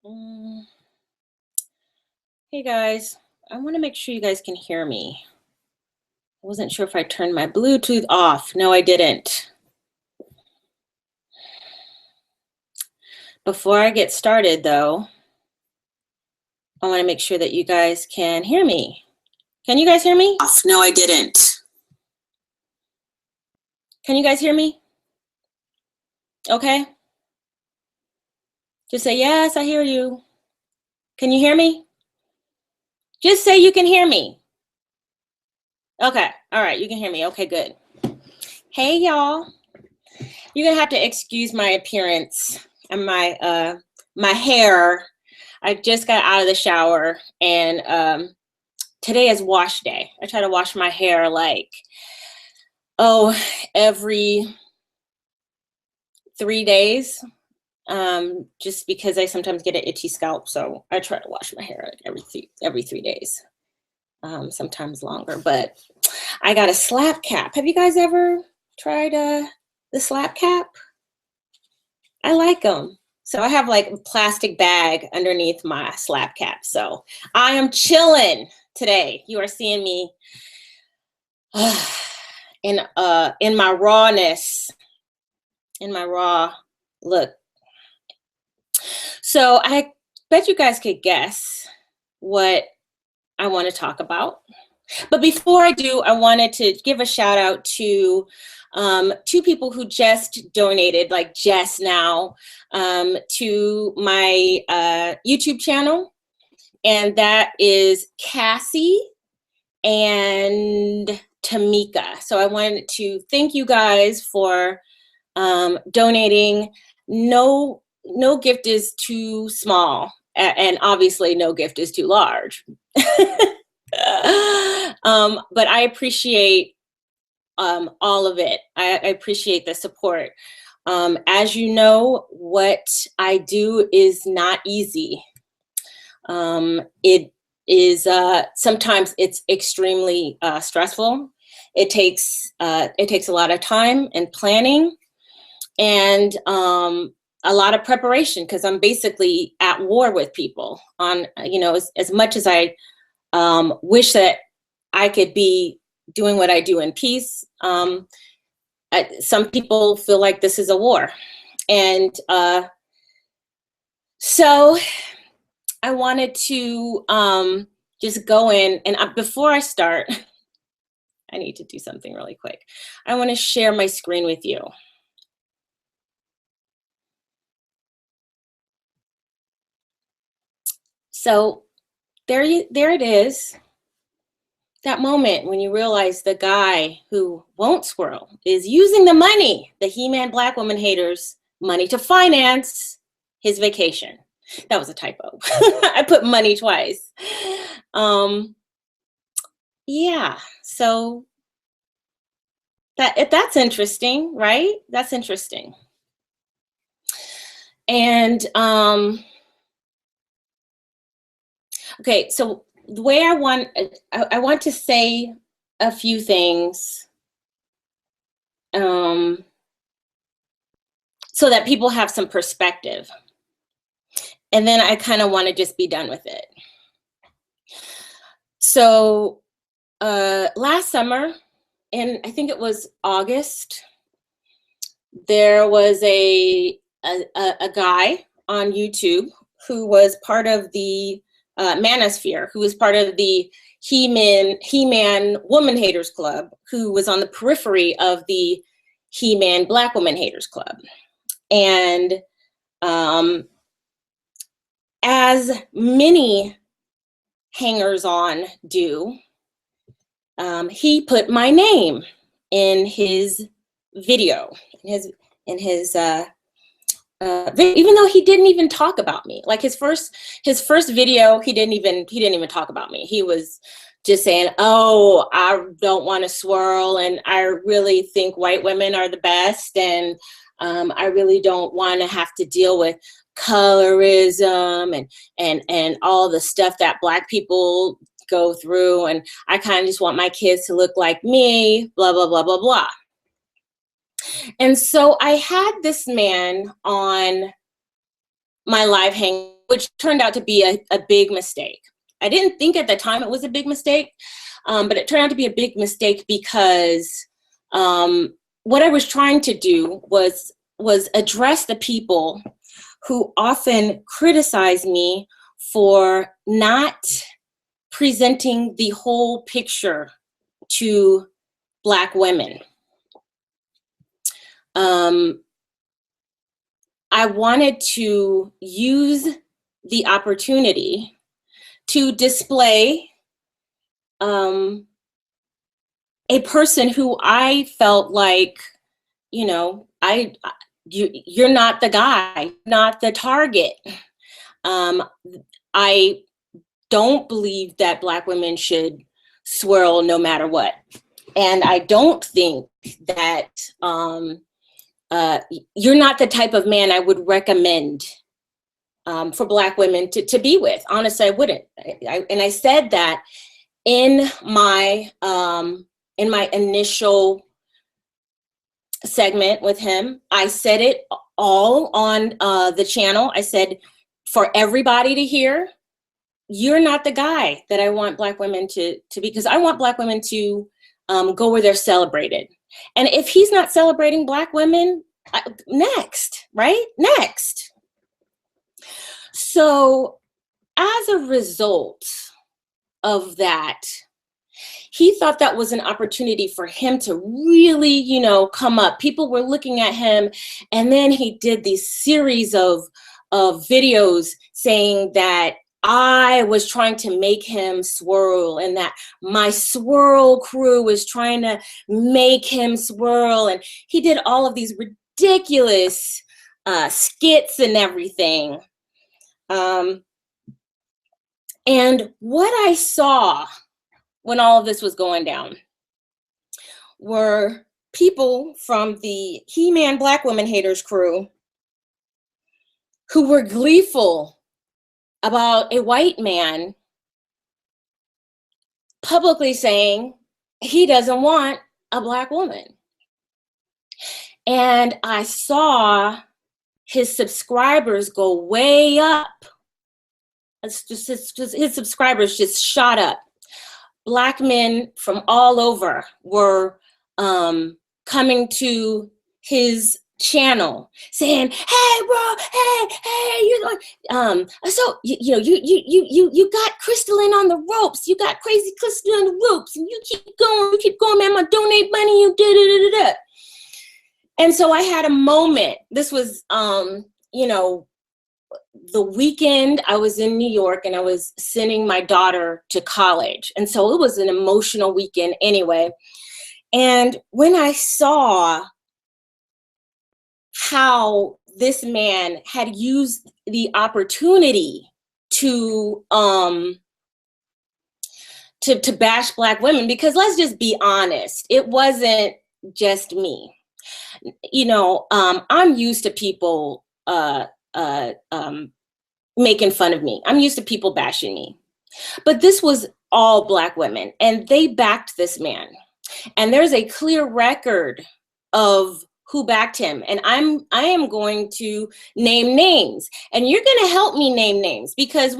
Mm. Hey guys, I want to make sure you guys can hear me. I wasn't sure if I turned my Bluetooth off. No, I didn't. Before I get started though, I want to make sure that you guys can hear me. Can you guys hear me? No, I didn't. Can you guys hear me? Okay. Just say, yes, I hear you. Can you hear me? Just say you can hear me. Okay, all right, you can hear me. Okay, good. Hey, y'all. You're gonna have to excuse my appearance and my hair. I just got out of the shower, and today is wash day. I try to wash my hair like, every 3 days, just because I sometimes get an itchy scalp. So I try to wash my hair like every 3 days, sometimes longer. But I got a slap cap. Have you guys ever tried the slap cap? I like them. So I have like a plastic bag underneath my slap cap. So I am chilling today. You are seeing me in my rawness, in my raw look. So I bet you guys could guess what I want to talk about. But before I do, I wanted to give a shout out to 2 people who just donated, like just now, to my YouTube channel. And that is Cassie and Tamika. So I wanted to thank you guys for donating. No gift is too small, and obviously no gift is too large. But I appreciate all of it. I appreciate the support. As you know, what I do is not easy. It is sometimes it's extremely stressful. It takes a lot of time and planning, and a lot of preparation, because I'm basically at war with people on, as much as I wish that I could be doing what I do in peace. Some people feel like this is a war. And so I wanted to just go in, and before I start, I need to do something really quick. I want to share my screen with you. So there it is. That moment when you realize the guy who won't swirl is using the money, the He-Man Black Woman haters' money, to finance his vacation. That was a typo. I put money twice. Yeah, so that's interesting, right? That's interesting. And okay, so the way I want to say a few things so that people have some perspective. And then I kind of want to just be done with it. So last summer, and I think it was August, there was a guy on YouTube who was part of the Manosphere, who was part of the He-Man Woman Haters Club, who was on the periphery of the He-Man Black Woman Haters Club. And as many hangers-on do, he put my name in his video, in his even though he didn't even talk about me. Like his first video, he didn't even talk about me. He was just saying, oh, I don't want to swirl, and I really think white women are the best, and I really don't want to have to deal with colorism and all the stuff that Black people go through, and I kind of just want my kids to look like me, blah, blah, blah, blah, blah. And so I had this man on my live hang, which turned out to be a big mistake. I didn't think at the time it was a big mistake, but it turned out to be a big mistake because what I was trying to do was address the people who often criticize me for not presenting the whole picture to Black women. I wanted to use the opportunity to display a person who I felt like, you know, you're not the guy, not the target. I don't believe that Black women should swirl no matter what. And I don't think that you're not the type of man I would recommend for Black women to be with. Honestly, I wouldn't. And I said that in my initial segment with him. I said it all on the channel. I said, for everybody to hear, you're not the guy that I want Black women to be, because I want Black women to go where they're celebrated. And if he's not celebrating Black women, next, right? Next. So as a result of that, he thought that was an opportunity for him to really, you know, come up. People were looking at him, and then he did these series of videos saying that I was trying to make him swirl, and that my swirl crew was trying to make him swirl. And he did all of these ridiculous skits and everything. And what I saw when all of this was going down were people from the He-Man Black Women Haters crew who were gleeful about a white man publicly saying he doesn't want a Black woman. And I saw his subscribers go way up. It's just his subscribers just shot up. Black men from all over were coming to his channel saying, "Hey, bro, hey, you like, so you got Crystalline on the ropes. You got crazy Crystalline on the ropes, and you keep going, man. I'm gonna donate money. You da." And so I had a moment. This was, the weekend I was in New York, and I was sending my daughter to college. And so it was an emotional weekend anyway. And when I saw how this man had used the opportunity to bash Black women, because let's just be honest, it wasn't just me. You know, I'm used to people making fun of me. I'm used to people bashing me. But this was all Black women, and they backed this man. And there's a clear record of who backed him. And I am going to name names. And you're going to help me name names, because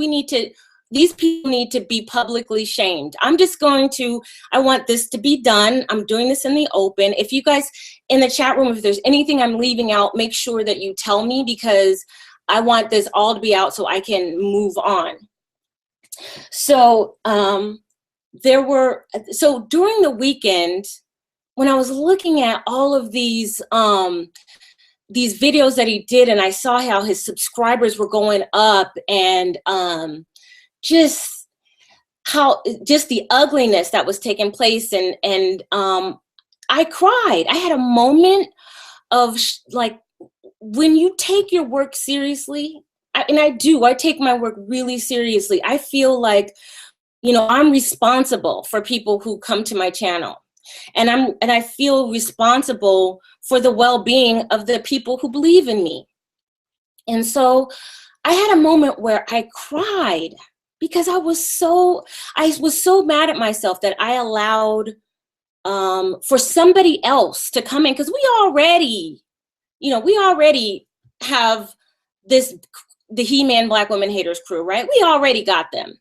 these people need to be publicly shamed. I want this to be done. I'm doing this in the open. If you guys in the chat room, if there's anything I'm leaving out, make sure that you tell me, because I want this all to be out so I can move on. So during the weekend, when I was looking at all of these videos that he did, and I saw how his subscribers were going up, and just the ugliness that was taking place, and I cried. I had a moment of like, when you take your work seriously, and I take my work really seriously. I feel like, I'm responsible for people who come to my channel, and I feel responsible for the well-being of the people who believe in me. And so I had a moment where I cried, because I was so mad at myself that I allowed for somebody else to come in, because we already have this the He-Man Black Woman Haters crew, right? We already got them.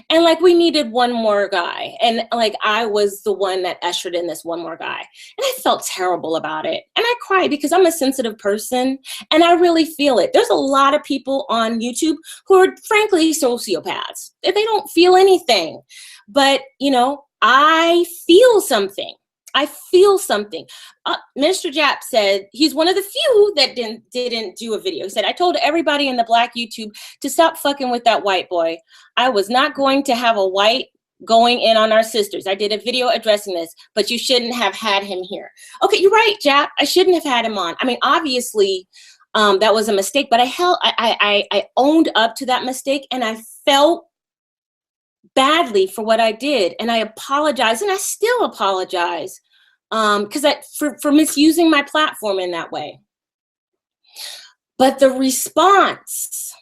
And like, we needed one more guy. And like, I was the one that ushered in this one more guy. And I felt terrible about it. And I cried because I'm a sensitive person and I really feel it. There's a lot of people on YouTube who are frankly sociopaths. They don't feel anything. But, you know, I feel something. I feel something. Minister Jap said he's one of the few that didn't do a video. He said, I told everybody in the Black YouTube to stop fucking with that white boy. I was not going to have a white going in on our sisters. I did a video addressing this, but you shouldn't have had him here. Okay, you're right, Jap. I shouldn't have had him on. I mean, obviously, that was a mistake, but I owned up to that mistake, and I felt badly for what I did, and I apologize, and I still apologize because for misusing my platform in that way. But the response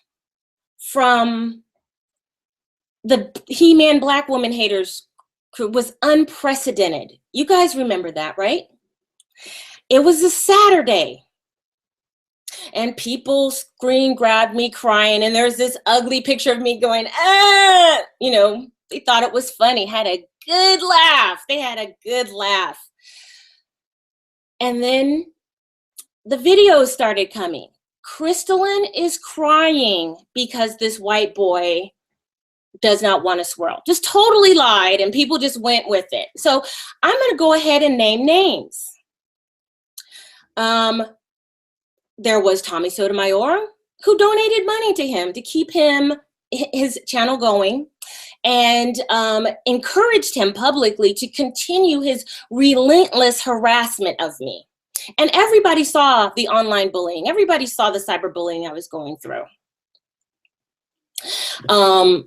from the He-Man Black Woman Haters crew was unprecedented. You guys remember that, right? It was a Saturday. And people screen grabbed me crying, and there's this ugly picture of me going, ah, you know, they thought it was funny, had a good laugh. They had a good laugh. And then the videos started coming. Crystalline is crying because this white boy does not want to swirl. Just totally lied, and people just went with it. So I'm going to go ahead and name names. There was Tommy Sotomayor, who donated money to him to keep his channel going, and encouraged him publicly to continue his relentless harassment of me. And everybody saw the online bullying. Everybody saw the cyberbullying I was going through.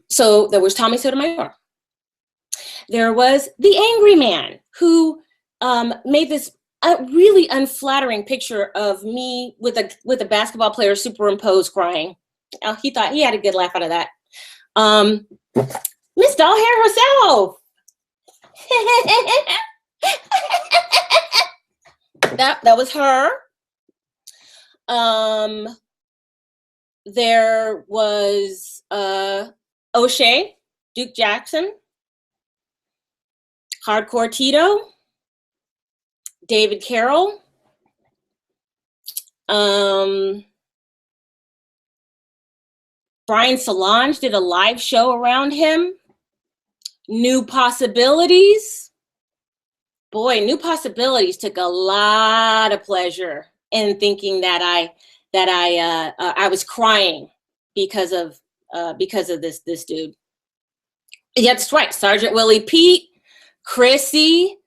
So there was Tommy Sotomayor. There was the Angry Man, who made this a really unflattering picture of me with a basketball player superimposed crying. Oh, he thought he had a good laugh out of that. Miss Doll Hair herself. that was her. There was O'Shea, Duke Jackson, Hardcore Tito, David Carroll, Brian Solange did a live show around him. New Possibilities. Boy, New Possibilities took a lot of pleasure in thinking that I was crying because of this dude. Yeah, that's right. Sergeant Willie Pete, Chrissy.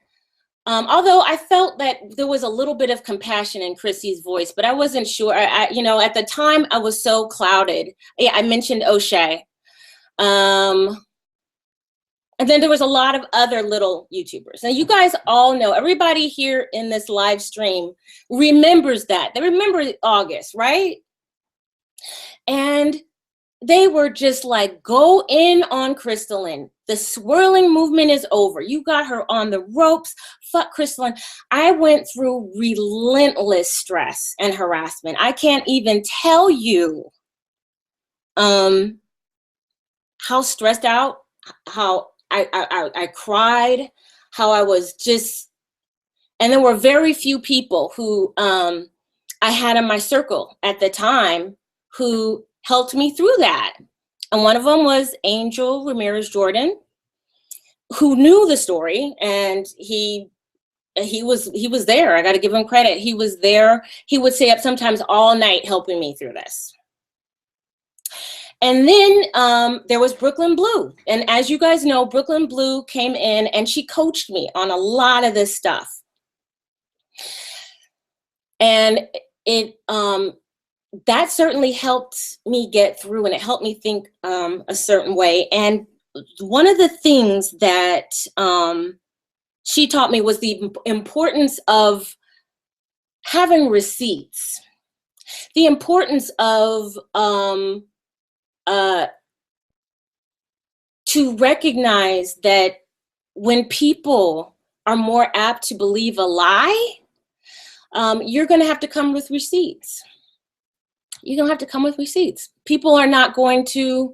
Although I felt that there was a little bit of compassion in Chrissy's voice, but I wasn't sure. You know, at the time I was so clouded. Yeah, I mentioned O'Shea. And then there was a lot of other little YouTubers. And you guys all know, everybody here in this live stream remembers that. They remember August, right? And they were just like, go in on Crystalline. The swirling movement is over. You got her on the ropes. Fuck Crystalline. I went through relentless stress and harassment. I can't even tell you how stressed out, how I cried, how I was just, and there were very few people who I had in my circle at the time who helped me through that. And one of them was Angel Ramirez Jordan, who knew the story, and he was there. I got to give him credit. He was there. He would stay up sometimes all night helping me through this. And then there was Brooklyn Blue. And as you guys know, Brooklyn Blue came in and she coached me on a lot of this stuff. And it that certainly helped me get through, and it helped me think a certain way. And one of the things that she taught me was the importance of having receipts, the importance of to recognize that when people are more apt to believe a lie, you're going to have to come with receipts. you're gonna have to come with receipts. People are not going to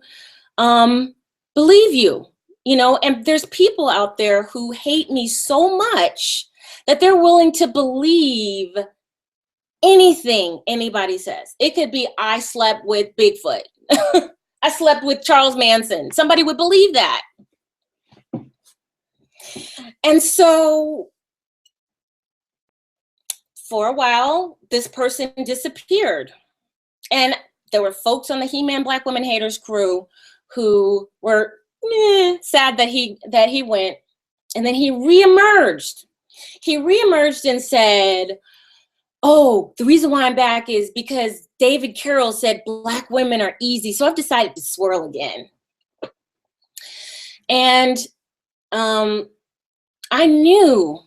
believe you, you know, and there's people out there who hate me so much that they're willing to believe anything anybody says. It could be, I slept with Bigfoot. I slept with Charles Manson. Somebody would believe that. And so for a while, this person disappeared. And there were folks on the He-Man Black Women Haters crew who were sad that he went. And then he reemerged. He reemerged and said, oh, the reason why I'm back is because David Carroll said Black women are easy. So I've decided to swirl again. And I knew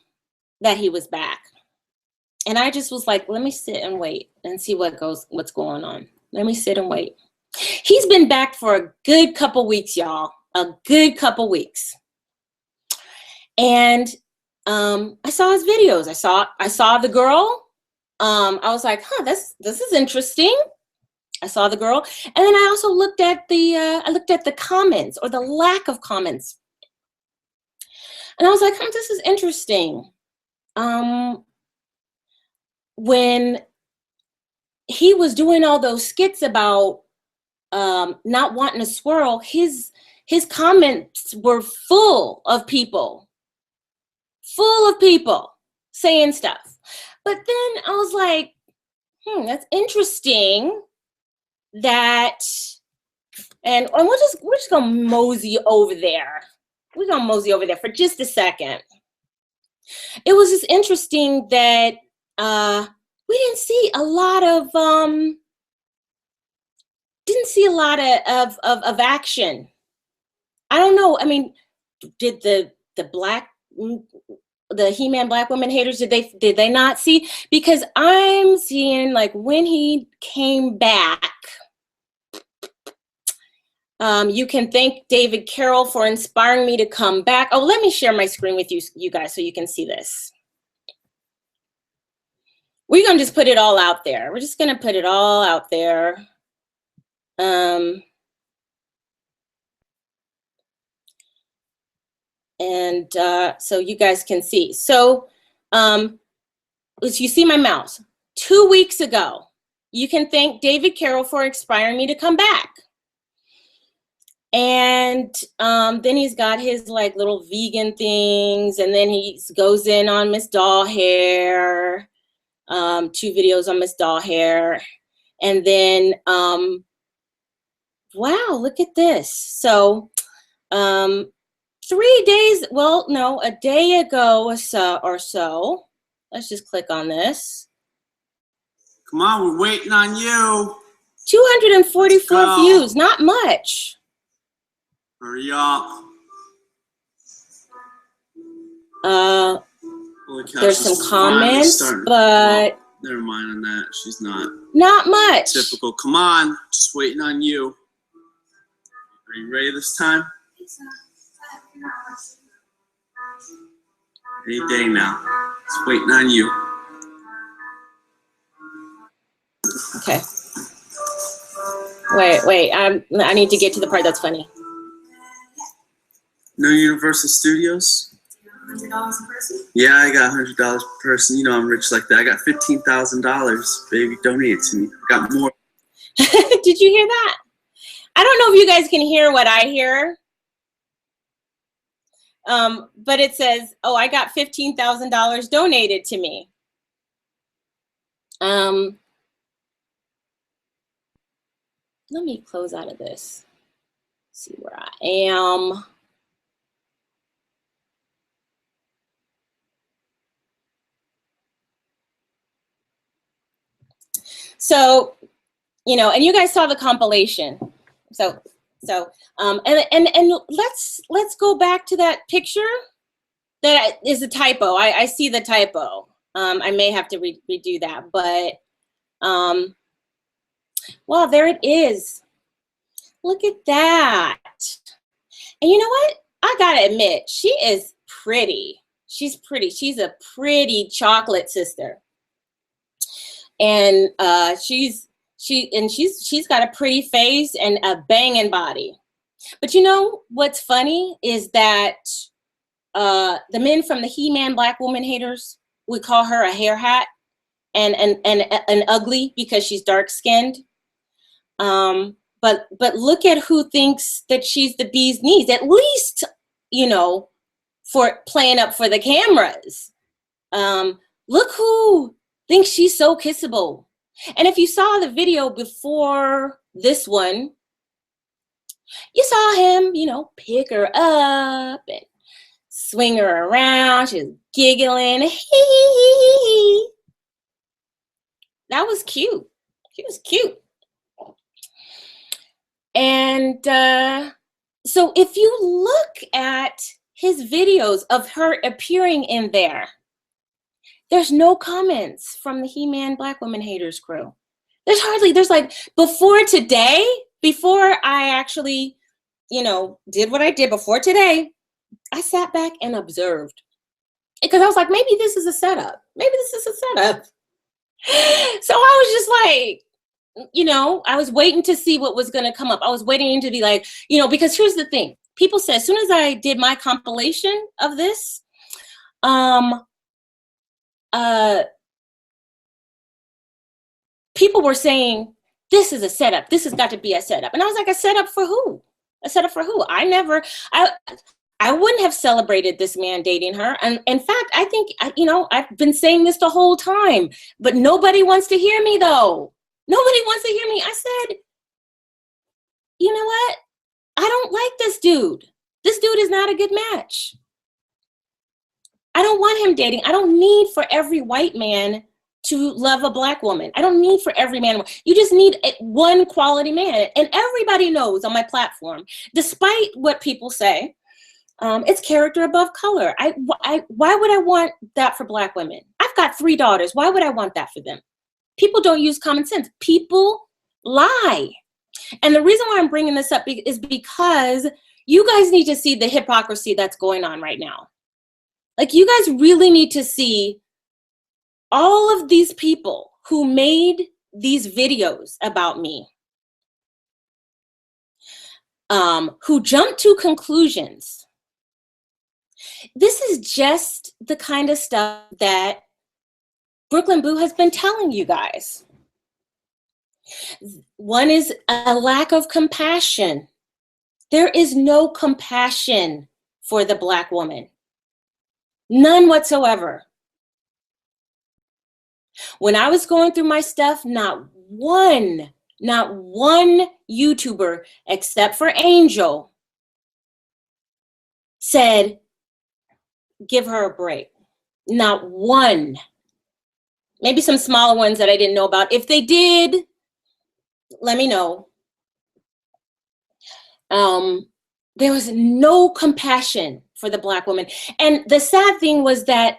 that he was back. And I just was like, let me sit and wait and see what's going on. Let me sit and wait. He's been back for a good couple weeks, y'all. A good couple weeks. And I saw his videos. I saw the girl. I was like, huh, this is interesting. I saw the girl. And then I also looked at the comments, or the lack of comments. And I was like, huh, this is interesting. When he was doing all those skits about not wanting to swirl, his comments were full of people saying stuff. But then I was like, that's interesting that, and we're just gonna mosey over there. We're gonna mosey over there for just a second. It was just interesting that we didn't see a lot of action. I don't know. I mean, did the He-Man Black Women Haters, did they not see? Because I'm seeing, like, when he came back, you can thank David Carroll for inspiring me to come back. Oh, let me share my screen with you guys so you can see this. We're going to just put it all out there. We're just going to put it all out there. So you guys can see. So you see my mouse. 2 weeks ago, you can thank David Carroll for inspiring me to come back. And then he's got his like little vegan things, and then he goes in on Miss Doll Hair, 2 videos on Miss Doll Hair, and then wow, look at this. So 3 days, well, no, a day ago or so. Let's just click on this. Come on, we're waiting on you. 244 views, not much. Hurry up. There's some comments, but well, never mind on that. She's not. Not much. Typical. Come on, just waiting on you. Are you ready this time? Any day now. Just waiting on you. Okay. Wait. I need to get to the part that's funny. No Universal Studios? $100 a person? Yeah, I got $100 per person. You know I'm rich like that. I got $15,000. Baby, donate it to me. I got more. Did you hear that? I don't know if you guys can hear what I hear. But it says, oh, I got $15,000 donated to me. Let me close out of this. See where I am. So, you know, and you guys saw the compilation. So let's go back to that picture. That is a typo. I see the typo. I may have to redo that, but wow, there it is. Look at that. And you know what? I gotta admit, she is pretty. She's pretty. She's a pretty chocolate sister. And she's She's got a pretty face and a banging body. But you know what's funny is that the men from the He-Man Black Woman Haters would call her a hair hat and ugly because she's dark skinned. But look at who thinks that she's the bee's knees, at least, you know, for playing up for the cameras. Look who thinks she's so kissable. And if you saw the video before this one, you saw him, you know, pick her up and swing her around. She was giggling. That was cute. She was cute. And so if you look at his videos of her appearing in there, there's no comments from the He-Man Black Woman Haters crew. There's like, before today, before I actually, you know, did what I did before today, I sat back and observed. Because I was like, maybe this is a setup. Maybe this is a setup. So I was just like, you know, I was waiting to see what was going to come up. I was waiting to be like, you know, because here's the thing. People said, as soon as I did my compilation of this, people were saying, this is a setup. This has got to be a setup. And I was like, a setup for who? A setup for who? I wouldn't have celebrated this man dating her. And in fact, I think, you know, I've been saying this the whole time, but nobody wants to hear me though. Nobody wants to hear me. I said, you know what? I don't like this dude. This dude is not a good match. I don't want him dating. I don't need for every white man to love a black woman. I don't need for every man. You just need one quality man. And everybody knows on my platform, despite what people say, it's character above color. Why would I want that for black women? I've got 3 daughters. Why would I want that for them? People don't use common sense. People lie. And the reason why I'm bringing this up is because you guys need to see the hypocrisy that's going on right now. Like, you guys really need to see all of these people who made these videos about me, who jumped to conclusions. This is just the kind of stuff that Brooklyn Boo has been telling you guys. One is a lack of compassion. There is no compassion for the black woman. None whatsoever. When I was going through my stuff, not one YouTuber except for Angel said, give her a break. Not one. Maybe some smaller ones that I didn't know about. If they did, let me know. There was no compassion for the black woman. And the sad thing was that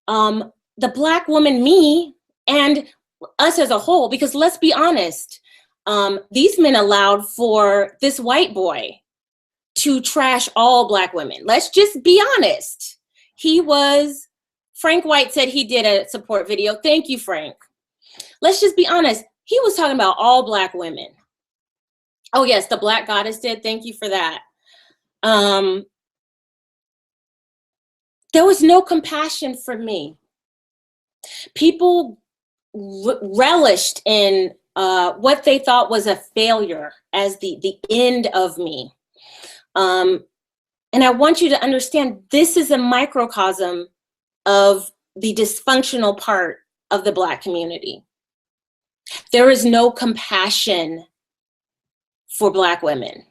the black woman, me, and us as a whole, because let's be honest, these men allowed for this white boy to trash all black women. Let's just be honest. Frank White said he did a support video. Thank you, Frank. Let's just be honest. He was talking about all black women. Oh yes, the Black Goddess did. Thank you for that. There was no compassion for me. People relished in what they thought was a failure as the end of me. And I want you to understand, this is a microcosm of the dysfunctional part of the black community. There is no compassion for black women.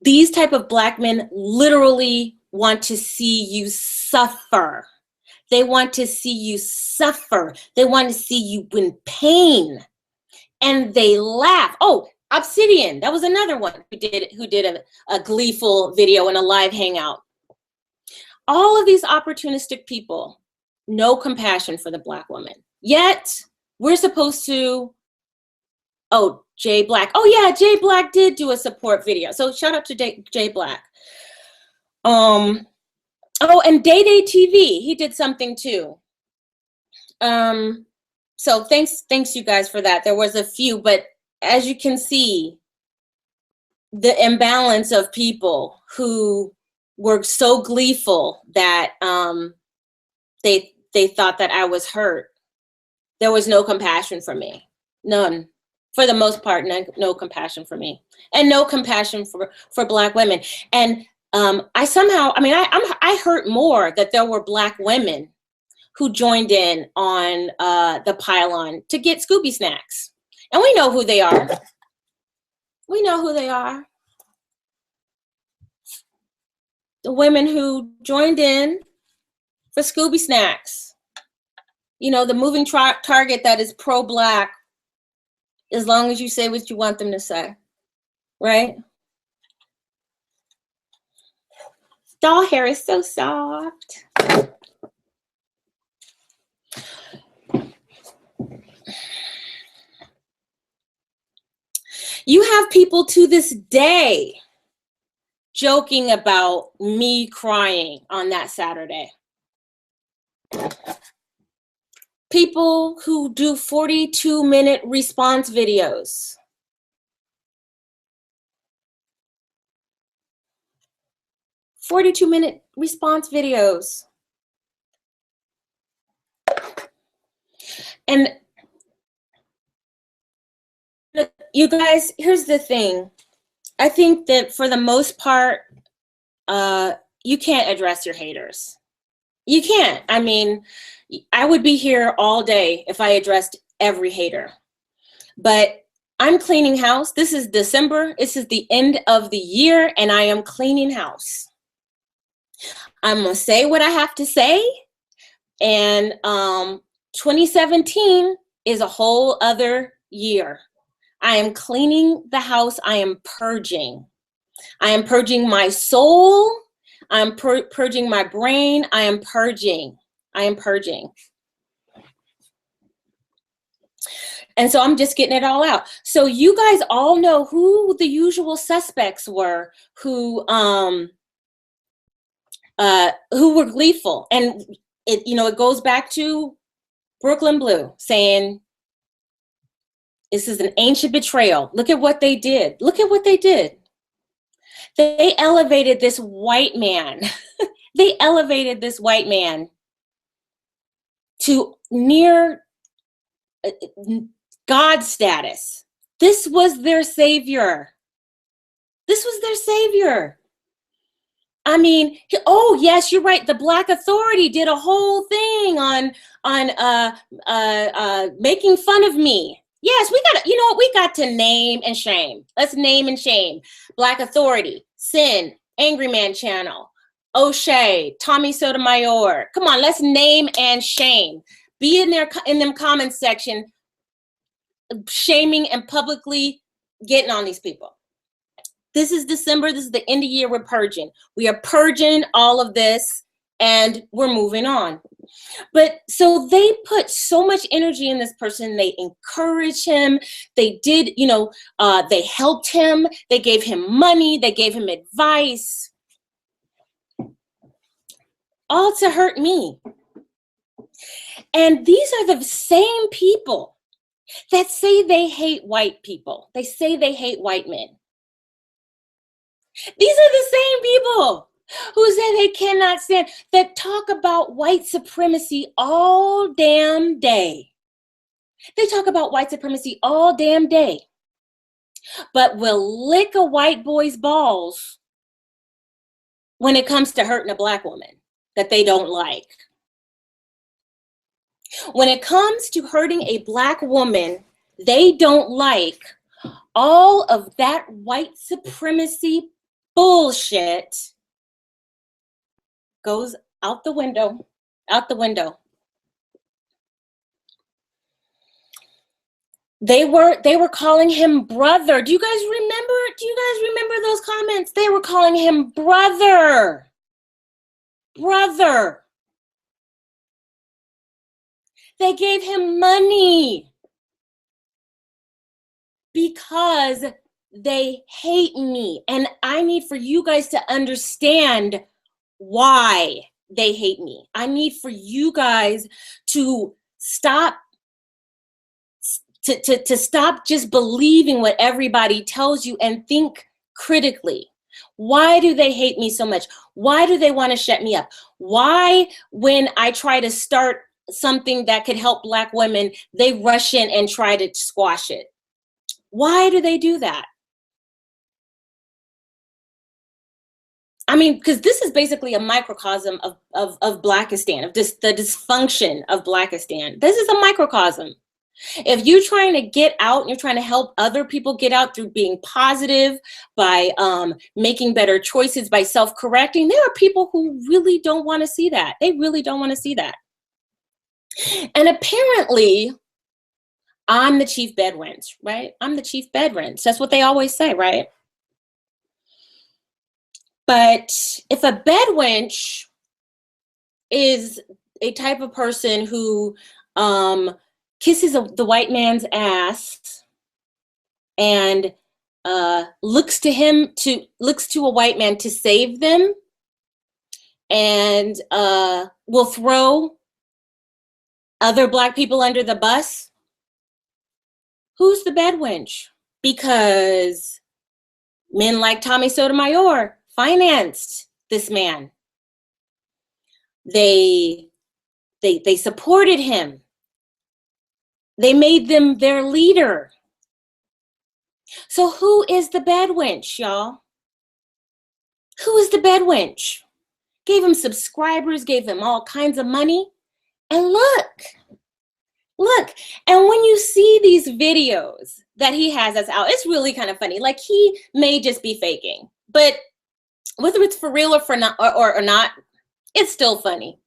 These type of black men literally want to see you suffer. They want to see you suffer. They want to see you in pain. And they laugh. Oh, Obsidian, that was another one who did a gleeful video and a live hangout. All of these opportunistic people, no compassion for the black woman. Yet, we're supposed to, oh, Jay Black. Oh yeah, Jay Black did do a support video. So shout out to Jay Black. Oh, and Day Day TV, he did something too. So thanks you guys for that. There was a few, but as you can see, the imbalance of people who were so gleeful that they thought that I was hurt. There was no compassion for me. None. For the most part, no compassion for me. And no compassion for Black women. And I hurt more that there were Black women who joined in on the pylon to get Scooby snacks. And we know who they are. We know who they are. The women who joined in for Scooby snacks. You know, the moving target that is pro-Black, as long as you say what you want them to say, right? Doll hair is so soft. You have people to this day joking about me crying on that Saturday. People who do 42-minute response videos. "42-minute response videos." And you guys, here's the thing. I think that for the most part, you can't address your haters. You can't. I mean, I would be here all day if I addressed every hater. But I'm cleaning house. This is December. This is the end of the year, and I am cleaning house. I'm going to say what I have to say. And 2017 is a whole other year. I am cleaning the house. I am purging. I am purging my soul. I'm purging my brain. I am purging. I am purging. And so I'm just getting it all out. So you guys all know who the usual suspects were who were gleeful. And it goes back to Brooklyn Blue saying, this is an ancient betrayal. Look at what they did. Look at what they did. They elevated this white man. They elevated this white man to near God status. This was their savior. This was their savior. I mean, oh yes, you're right. The Black Authority did a whole thing on making fun of me. Yes, we got to, we got to name and shame. Let's name and shame. Black Authority, Sin, Angry Man Channel, O'Shea, Tommy Sotomayor. Come on, let's name and shame. Be in them comments section, shaming and publicly getting on these people. This is December. This is the end of year. We're purging. We are purging all of this, and we're moving on. But so they put so much energy in this person. They encouraged him. They did, they helped him. They gave him money. They gave him advice. All to hurt me. And these are the same people that say they hate white people. They say they hate white men. These are the same people who say they cannot stand, that talk about white supremacy all damn day. They talk about white supremacy all damn day, but will lick a white boy's balls when it comes to hurting a Black woman that they don't like. When it comes to hurting a Black woman they don't like, all of that white supremacy bullshit goes out the window, out the window. They were calling him brother. Do you guys remember those comments? They were calling him brother. Brother. They gave him money because they hate me. And I need for you guys to understand why they hate me. I need for you guys to stop to stop just believing what everybody tells you and think critically. Why do they hate me so much? Why do they want to shut me up? Why, when I try to start something that could help Black women, they rush in and try to squash it? Why do they do that? I mean, because this is basically a microcosm of Blackistan, of just the dysfunction of Blackistan. This is a microcosm. If you're trying to get out and you're trying to help other people get out through being positive, by making better choices, by self-correcting, there are people who really don't want to see that. They really don't want to see that. And apparently, I'm the chief bedwench, right? I'm the chief bedwench. That's what they always say, right? But if a bedwench is a type of person who kisses the white man's ass and looks to a white man to save them, and will throw other Black people under the bus, who's the bedwench? Because men like Tommy Sotomayor financed this man. They supported him. They made them their leader. So who is the bedwench, y'all? Who is the bedwench? Gave him subscribers, gave him all kinds of money. And look. And when you see these videos that he has that's out, it's really kind of funny. Like, he may just be faking, but whether it's for real or not, it's still funny,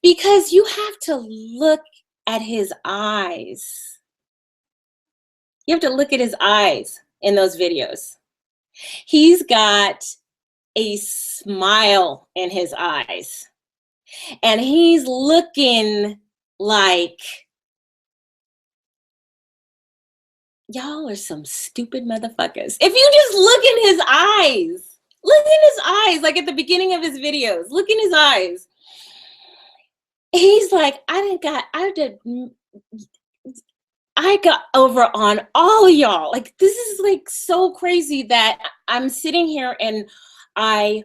because you have to look at his eyes. You have to look at his eyes in those videos. He's got a smile in his eyes, and he's looking like, y'all are some stupid motherfuckers. If you just look in his eyes, like at the beginning of his videos, look in his eyes. He's like, I got over on all y'all. Like, this is like so crazy that I'm sitting here and I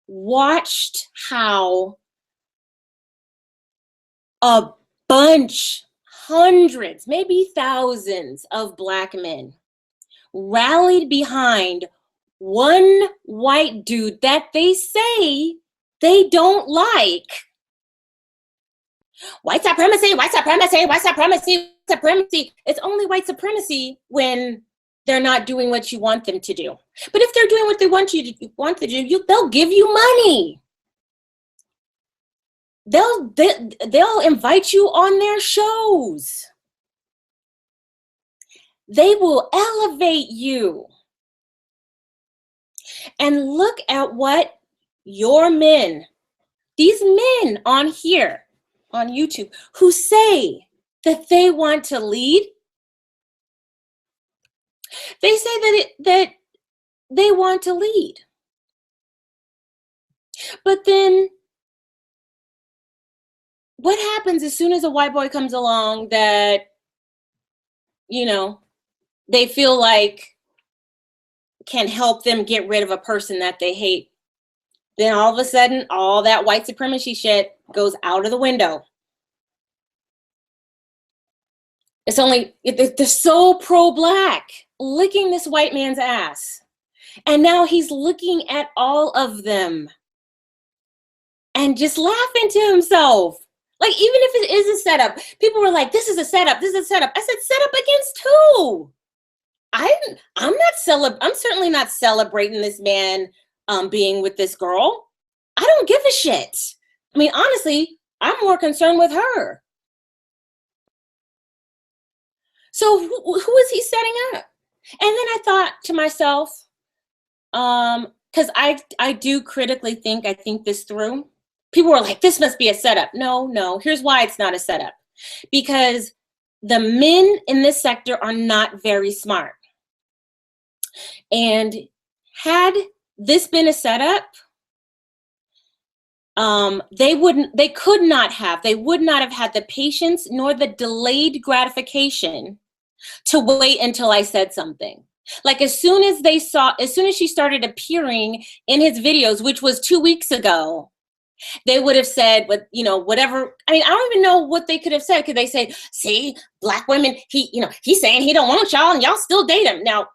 watched how a bunch, hundreds, maybe thousands of Black men rallied behind one white dude that they say they don't like. White supremacy, white supremacy, white supremacy, white supremacy. It's only white supremacy when they're not doing what you want them to do. But if they're doing what they want to do, they'll give you money. They'll invite you on their shows. They will elevate you. And look at what your men, these men on here, on YouTube, who say that they want to lead. They say that they want to lead. But then what happens as soon as a white boy comes along that, you know, they feel like can help them get rid of a person that they hate? Then all of a sudden, all that white supremacy shit goes out of the window. It's only, they're so pro-Black, licking this white man's ass. And now he's looking at all of them and just laughing to himself. Like, even if it is a setup, people were like, this is a setup, this is a setup. I said, setup against who? I'm certainly not celebrating this man being with this girl. I don't give a shit. I mean, honestly, I'm more concerned with her. So who is he setting up? And then I thought to myself, because I do critically think, I think this through. People were like, this must be a setup. No, here's why it's not a setup. Because the men in this sector are not very smart. And had this been a setup, they would not have had the patience nor the delayed gratification to wait until I said something. Like as soon as she started appearing in his videos, which was 2 weeks ago, they would have said, whatever. I mean, I don't even know what they could have said. Could they say, see, black women, he's saying he don't want y'all and y'all still date him. Now,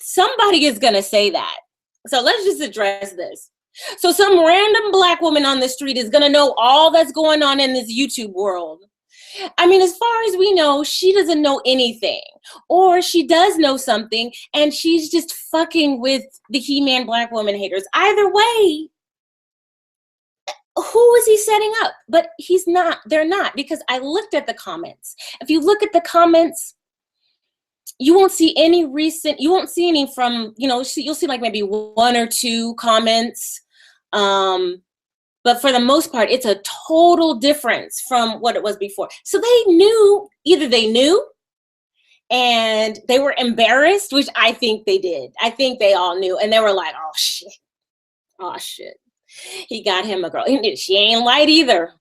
somebody is going to say that. So let's just address this. So some random black woman on the street is going to know all that's going on in this YouTube world. I mean, as far as we know, she doesn't know anything, or she does know something and she's just fucking with the He-Man black woman haters. Either way, who is he setting up? But he's not, they're not, because I looked at the comments. If you look at the comments, you won't see any from, you'll see like maybe 1 or 2 comments. But for the most part, it's a total difference from what it was before. So either they knew and they were embarrassed, which I think they did. I think they all knew. And they were like, oh, shit. He got him a girl. She ain't light either.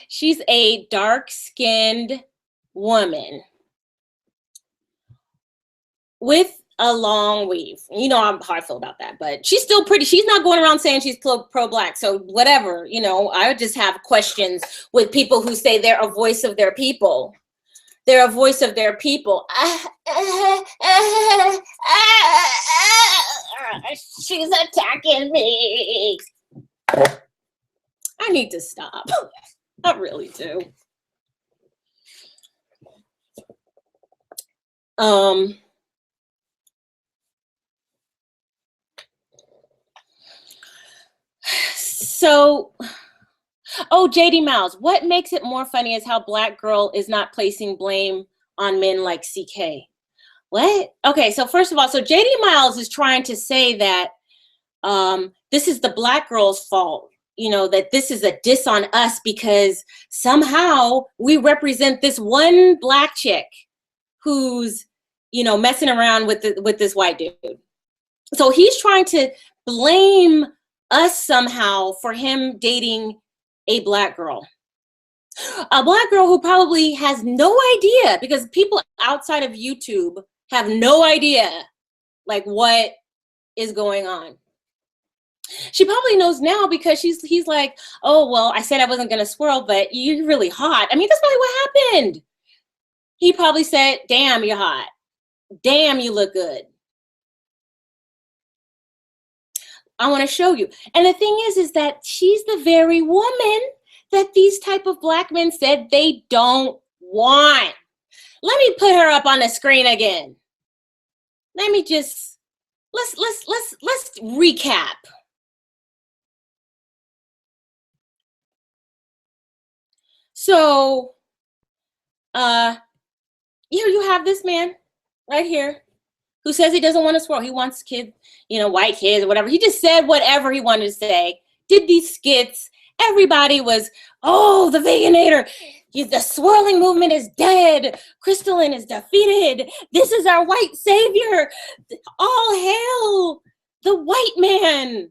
She's a dark-skinned woman with a long weave. You know how I feel about that, but she's still pretty. She's not going around saying she's pro-black. So whatever, I would just have questions with people who say they're a voice of their people. They're a voice of their people. She's attacking me. I need to stop. I really do. So, JD Miles, what makes it more funny is how Black Girl is not placing blame on men like CK. What? Okay, so first of all, JD Miles is trying to say that this is the Black girl's fault, that this is a diss on us because somehow we represent this one black chick who's, messing around with this white dude. So he's trying to blame us somehow for him dating a black girl. A black girl who probably has no idea, because people outside of YouTube have no idea like what is going on. She probably knows now because he's like, oh, well, I said I wasn't going to swirl, but you're really hot. I mean, that's probably what happened. He probably said, damn, you're hot. Damn, you look good. I want to show you. And the thing is that she's the very woman that these type of black men said they don't want. Let me put her up on the screen again. Let me just, let's recap. So, here you have this man right here who says he doesn't want to swirl. He wants kids, white kids or whatever. He just said whatever he wanted to say, did these skits. Everybody was, oh, the Veganator. The swirling movement is dead. Crystalline is defeated. This is our white savior. All hail the white man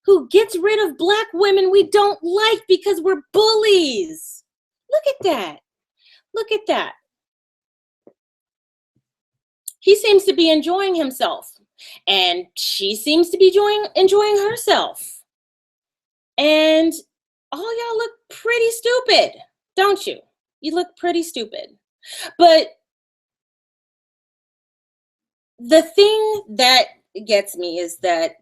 who gets rid of black women we don't like because we're bullies. Look at that. Look at that. He seems to be enjoying himself, and she seems to be enjoying herself. And all y'all look pretty stupid, don't you? You look pretty stupid. But the thing that gets me is that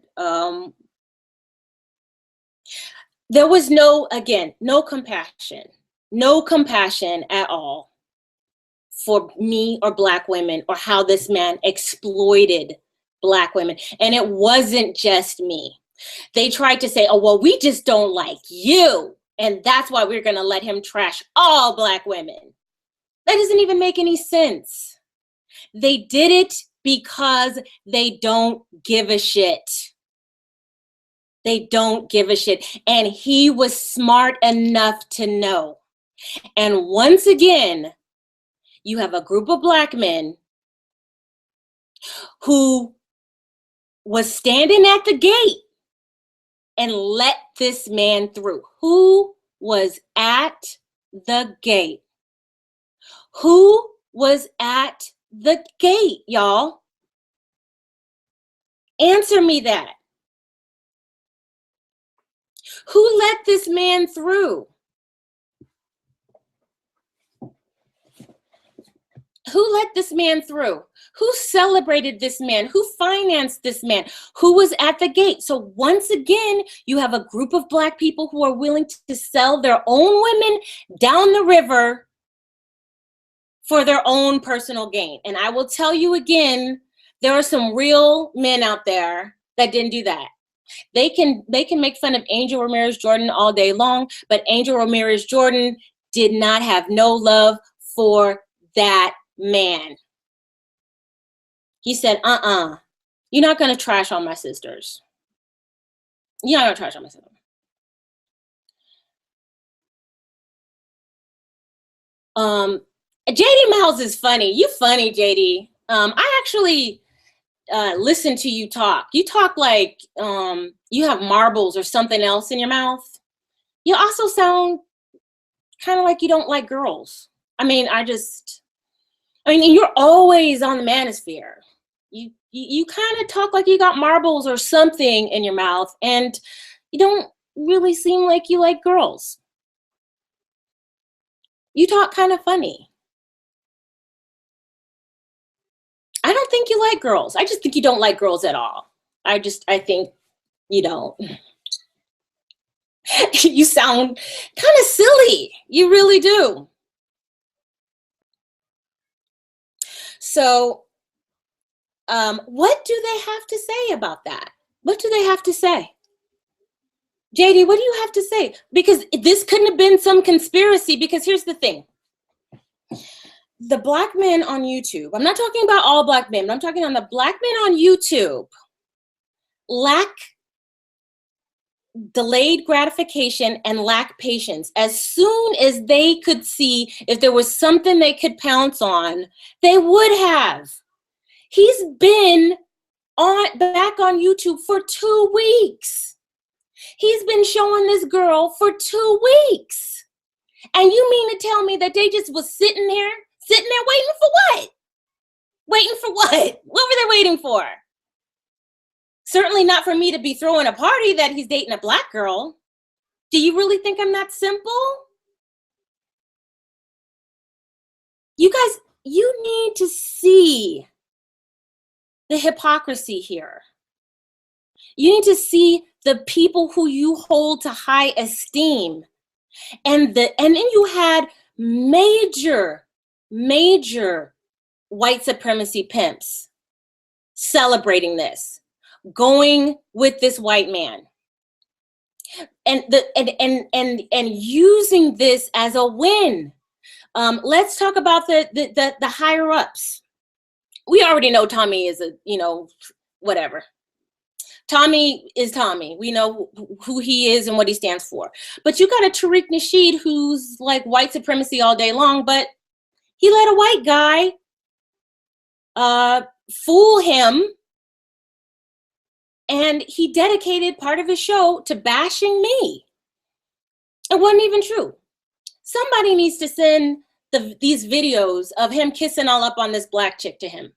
there was no compassion at all for me or black women, or how this man exploited black women. And it wasn't just me. They tried to say, oh, well, we just don't like you, and that's why we're going to let him trash all black women. That doesn't even make any sense. They did it because they don't give a shit. They don't give a shit. And he was smart enough to know. And once again, you have a group of black men who was standing at the gate and let this man through. Who was at the gate? Who was at the gate, y'all? Answer me that. Who let this man through? Who let this man through? Who celebrated this man? Who financed this man? Who was at the gate? So once again, you have a group of Black people who are willing to sell their own women down the river for their own personal gain. And I will tell you again, there are some real men out there that didn't do that. They can make fun of Angel Ramirez Jordan all day long, but Angel Ramirez Jordan did not have no love for that man. He said, you're not going to trash on my sisters. You're not going to trash on my sisters. JD Miles is funny. You funny, JD. I actually listen to you talk. You talk like you have marbles or something else in your mouth. You also sound kind of like you don't like girls. I mean, you're always on the manosphere. You kind of talk like you got marbles or something in your mouth, and you don't really seem like you like girls. You talk kind of funny. I don't think you like girls. I just think you don't like girls at all. I think you don't. You sound kind of silly. You really do. So, what do they have to say about that? What do they have to say? JD, what do you have to say? Because this couldn't have been some conspiracy, because here's the thing. The Black men on YouTube, I'm not talking about all Black men, but I'm talking on the Black men on YouTube, lack delayed gratification and lack patience. As soon as they could see if there was something they could pounce on, they would have. He's been back on YouTube for 2 weeks. He's been showing this girl for 2 weeks. And you mean to tell me that they just was sitting there waiting for what? Waiting for what? What were they waiting for? Certainly not for me to be throwing a party that he's dating a Black girl. Do you really think I'm that simple? You guys, you need to see the hypocrisy here. You need to see the people who you hold to high esteem. And then you had major white supremacy pimps celebrating this, going with this white man, and using this as a win. Let's talk about the higher ups. We already know Tommy is whatever. Tommy is Tommy. We know who he is and what he stands for. But you got a Tariq Nasheed who's like white supremacy all day long, but he let a white guy fool him, and he dedicated part of his show to bashing me. It wasn't even true. Somebody needs to send these videos of him kissing all up on this Black chick to him.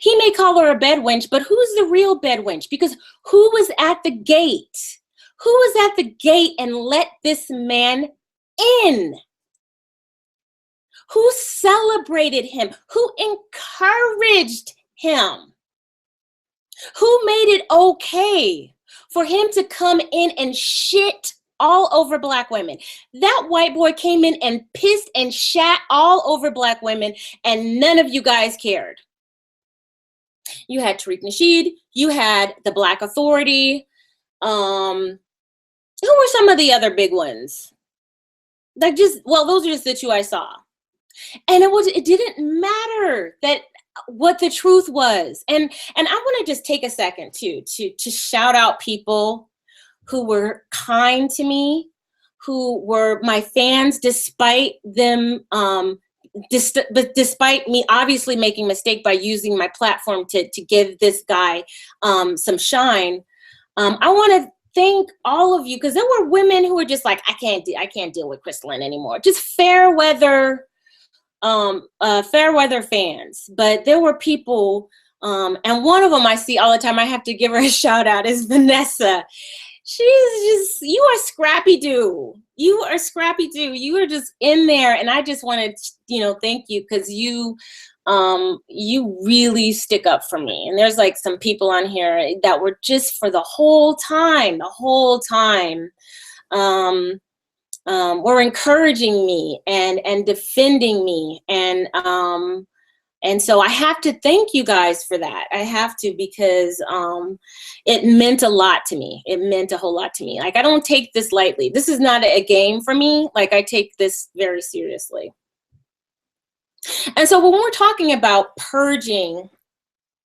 He may call her a bed wench, but who's the real bed wench? Because who was at the gate? Who was at the gate and let this man in? Who celebrated him? Who encouraged him? Who made it okay for him to come in and shit all over Black women? That white boy came in and pissed and shat all over Black women, and none of you guys cared. You had Tariq Nasheed, you had the Black Authority. Who were some of the other big ones? Those are just the two I saw. And it didn't matter what the truth was. And I want to just take a second to shout out people who were kind to me, who were my fans despite them despite me obviously making a mistake by using my platform to give this guy some shine. I want to thank all of you, because there were women who were just like, I can't deal with Crystalline anymore. Just fair weather fans. But there were people, and one of them I see all the time, I have to give her a shout out, is Vanessa. She's just, you are scrappy do. You are scrappy do. You are just in there. And I just want to, thank you, because you really stick up for me. And there's like some people on here that were just for the whole time, were encouraging me and defending me. And so I have to thank you guys for that. I have to, because it meant a lot to me. It meant a whole lot to me. Like, I don't take this lightly. This is not a game for me. Like, I take this very seriously. And so when we're talking about purging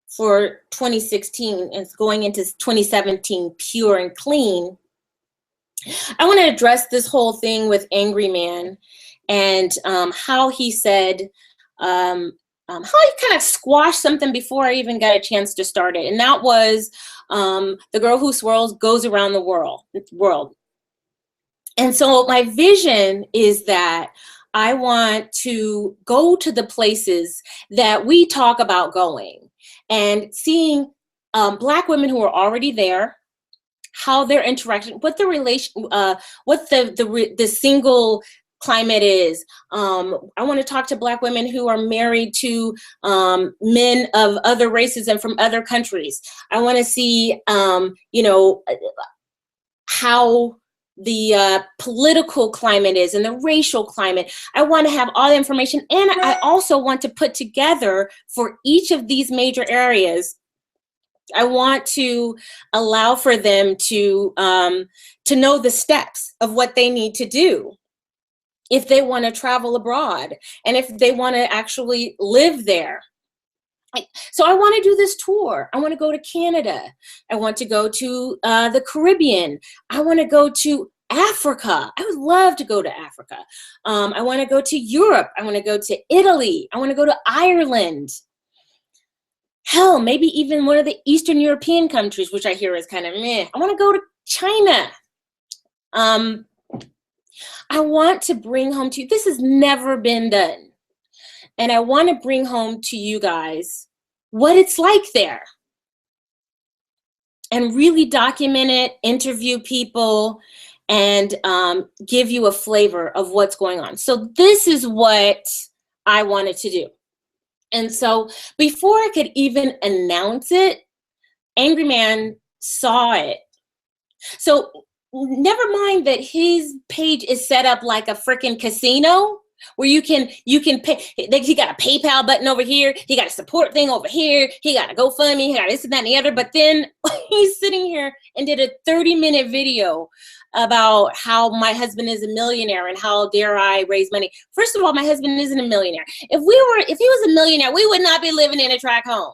for 2016 and going into 2017 pure and clean, I want to address this whole thing with Angry Man and how he said, how he kind of squashed something before I even got a chance to start it. And that was the girl who swirls goes around the world. And so my vision is that I want to go to the places that we talk about going and seeing Black women who are already there, how their interaction, what the relation, what the single climate is. I want to talk to Black women who are married to men of other races and from other countries. I want to see, how the political climate is and the racial climate. I want to have all the information. And I also want to put together for each of these major areas, I want to allow for them to know the steps of what they need to do if they want to travel abroad and if they want to actually live there. So I want to do this tour. I want to go to Canada. I want to go to the Caribbean. I want to go to Africa. I would love to go to Africa. I want to go to Europe. I want to go to Italy. I want to go to Ireland. Hell, maybe even one of the Eastern European countries, which I hear is kind of meh. I want to go to China. I want to bring home to you, this has never been done. And I want to bring home to you guys what it's like there. And really document it, interview people, and give you a flavor of what's going on. So this is what I wanted to do. And so before I could even announce it, Angry Man saw it. So never mind that his page is set up like a freaking casino where you can pay. He got a PayPal button over here. He got a support thing over here. He got a GoFundMe. He got this and that and the other. But then he's sitting here and did a 30-minute video about how my husband is a millionaire and how dare I raise money. First of all, my husband isn't a millionaire. If he was a millionaire, we would not be living in a tract home.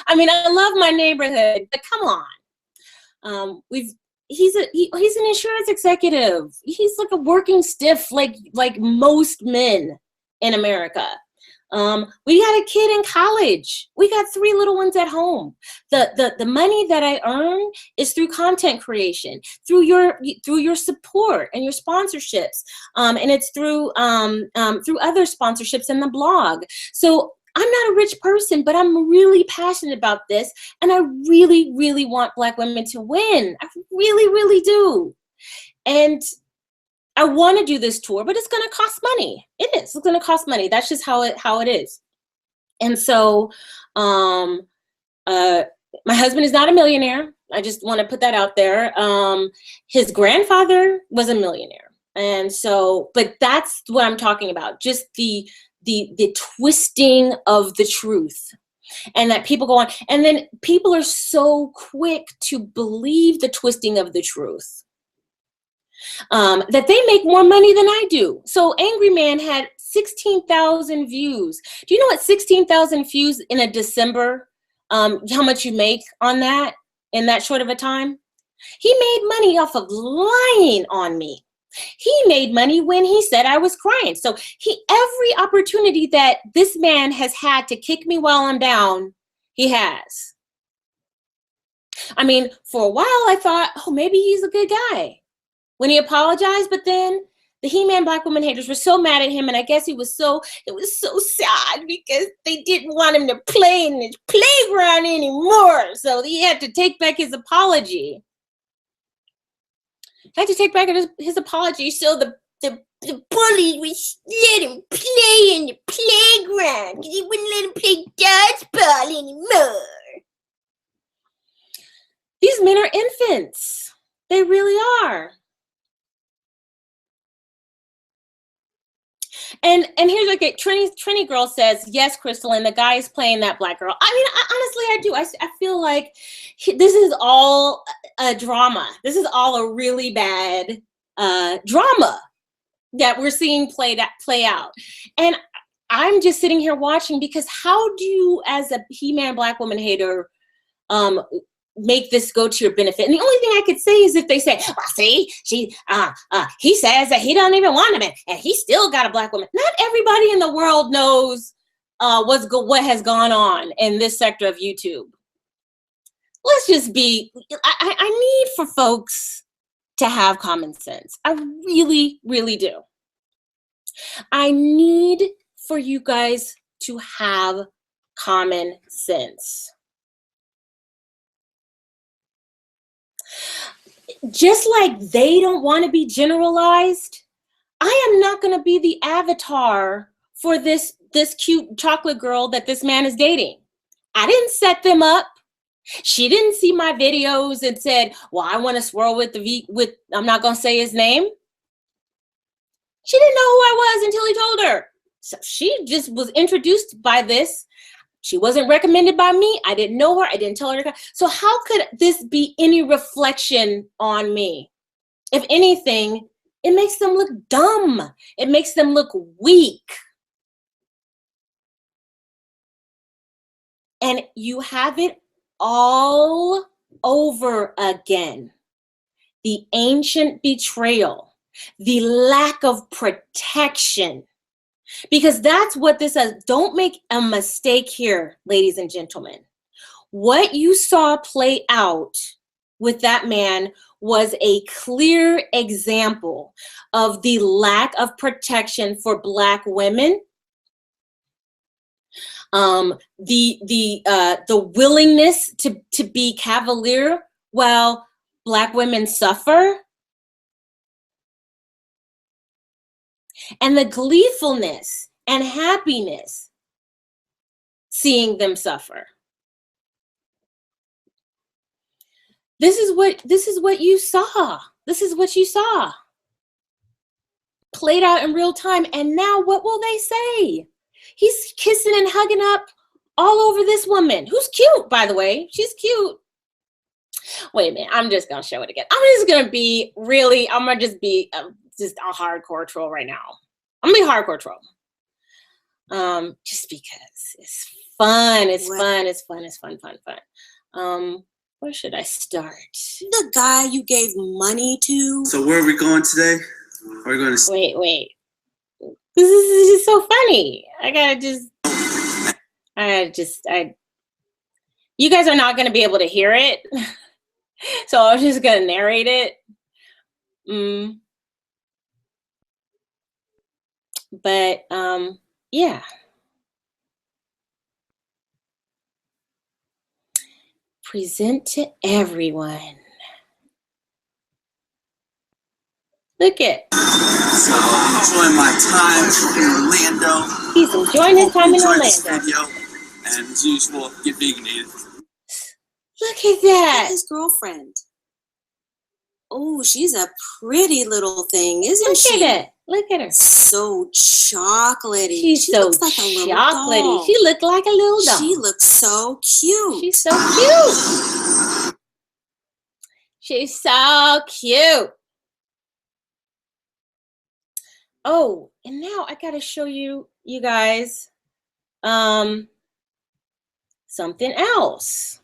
I mean, I love my neighborhood, but come on. He's an insurance executive. He's like a working stiff, like most men in America. We got a kid in college. We got 3 little ones at home. The money that I earn is through content creation, through your support and your sponsorships, and it's through other sponsorships in the blog. So I'm not a rich person, but I'm really passionate about this, and I really, really want Black women to win. I really, really do. And I want to do this tour, but it's going to cost money. It is. It's going to cost money. That's just how it is. And so my husband is not a millionaire. I just want to put that out there. His grandfather was a millionaire. And so, but that's what I'm talking about. Just the twisting of the truth. And that people go on. And then people are so quick to believe the twisting of the truth. That they make more money than I do. So Angry Man had 16,000 views. Do you know what 16,000 views in a December, how much you make on that in that short of a time? He made money off of lying on me. He made money when he said I was crying. So every opportunity that this man has had to kick me while I'm down, he has. I mean, for a while I thought, oh, maybe he's a good guy when he apologized, but then the He-Man Black Woman haters were so mad at him, and I guess it was so sad because they didn't want him to play in his playground anymore. So he had to take back his apology. Had to take back his apology so the bully would let him play in the playground because he wouldn't let him play dodgeball anymore. These men are infants. They really are. And here's like Trini Girl says, yes, Crystal, and the guy is playing that black girl. I mean, honestly, I do. I feel like this is all a drama. This is all a really bad drama that we're seeing play out. And I'm just sitting here watching because how do you, as a He-Man Black Woman hater, make this go to your benefit? And the only thing I could say is if they say, well, see, he says that he don't even want him, and he still got a black woman. Not everybody in the world knows what has gone on in this sector of YouTube. Let's just be, I need for folks to have common sense. I really, really do. I need for you guys to have common sense. Just like they don't want to be generalized, I am not going to be the avatar for this cute chocolate girl that this man is dating. I didn't set them up. She didn't see my videos and said, well, I want to swirl with I'm not going to say his name. She didn't know who I was until he told her. So she just was introduced by this. She wasn't recommended by me. I didn't know her. I didn't tell her. So how could this be any reflection on me? If anything, it makes them look dumb. It makes them look weak. And you have it all over again. The ancient betrayal, the lack of protection. Because that's what this is. Don't make a mistake here, ladies and gentlemen. What you saw play out with that man was a clear example of the lack of protection for Black women. The willingness to be cavalier while Black women suffer. And the gleefulness and happiness seeing them suffer. This is what you saw. This is what you saw. Played out in real time. And now what will they say? He's kissing and hugging up all over this woman, who's cute, by the way. She's cute. Wait a minute. I'm just going to show it again. I'm just going to be just a hardcore troll right now. I'm gonna be a hardcore troll. Just because it's fun. It's fun. Where should I start? The guy you gave money to. So where are we going today? Are we going to wait. This is just so funny. You guys are not gonna be able to hear it. So I'm just gonna narrate it. But yeah. Present to everyone. Look it. So enjoying my time in Orlando. He's enjoying his time in Orlando. This video, and as usual, get vegan. Look at that. His girlfriend. Oh, she's a pretty little thing, isn't she? Look at it. Look at her. So chocolatey. She looks like a chocolatey. doll. She looked like a little doll. She looks so cute. She's so cute. She's so cute. Oh, and now I gotta show you guys something else.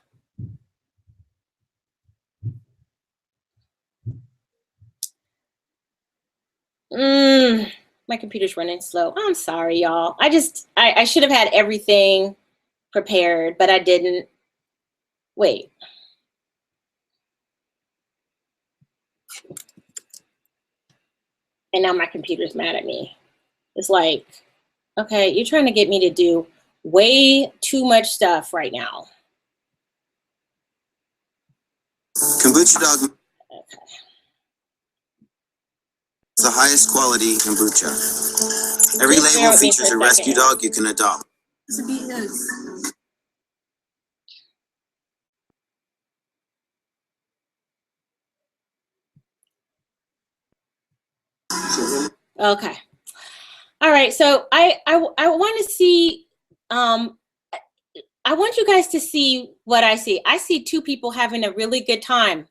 My computer's running slow. I'm sorry, y'all. I should have had everything prepared, but I didn't. Wait. And now my computer's mad at me. It's like, okay, you're trying to get me to do way too much stuff right now. Kombucha dog. Okay. It's the highest quality kombucha. Every Just bear label with me features for a a rescue second. dog you can adopt. Okay. All right. So I want to see, I want you guys to see what I see. I see two people having a really good time.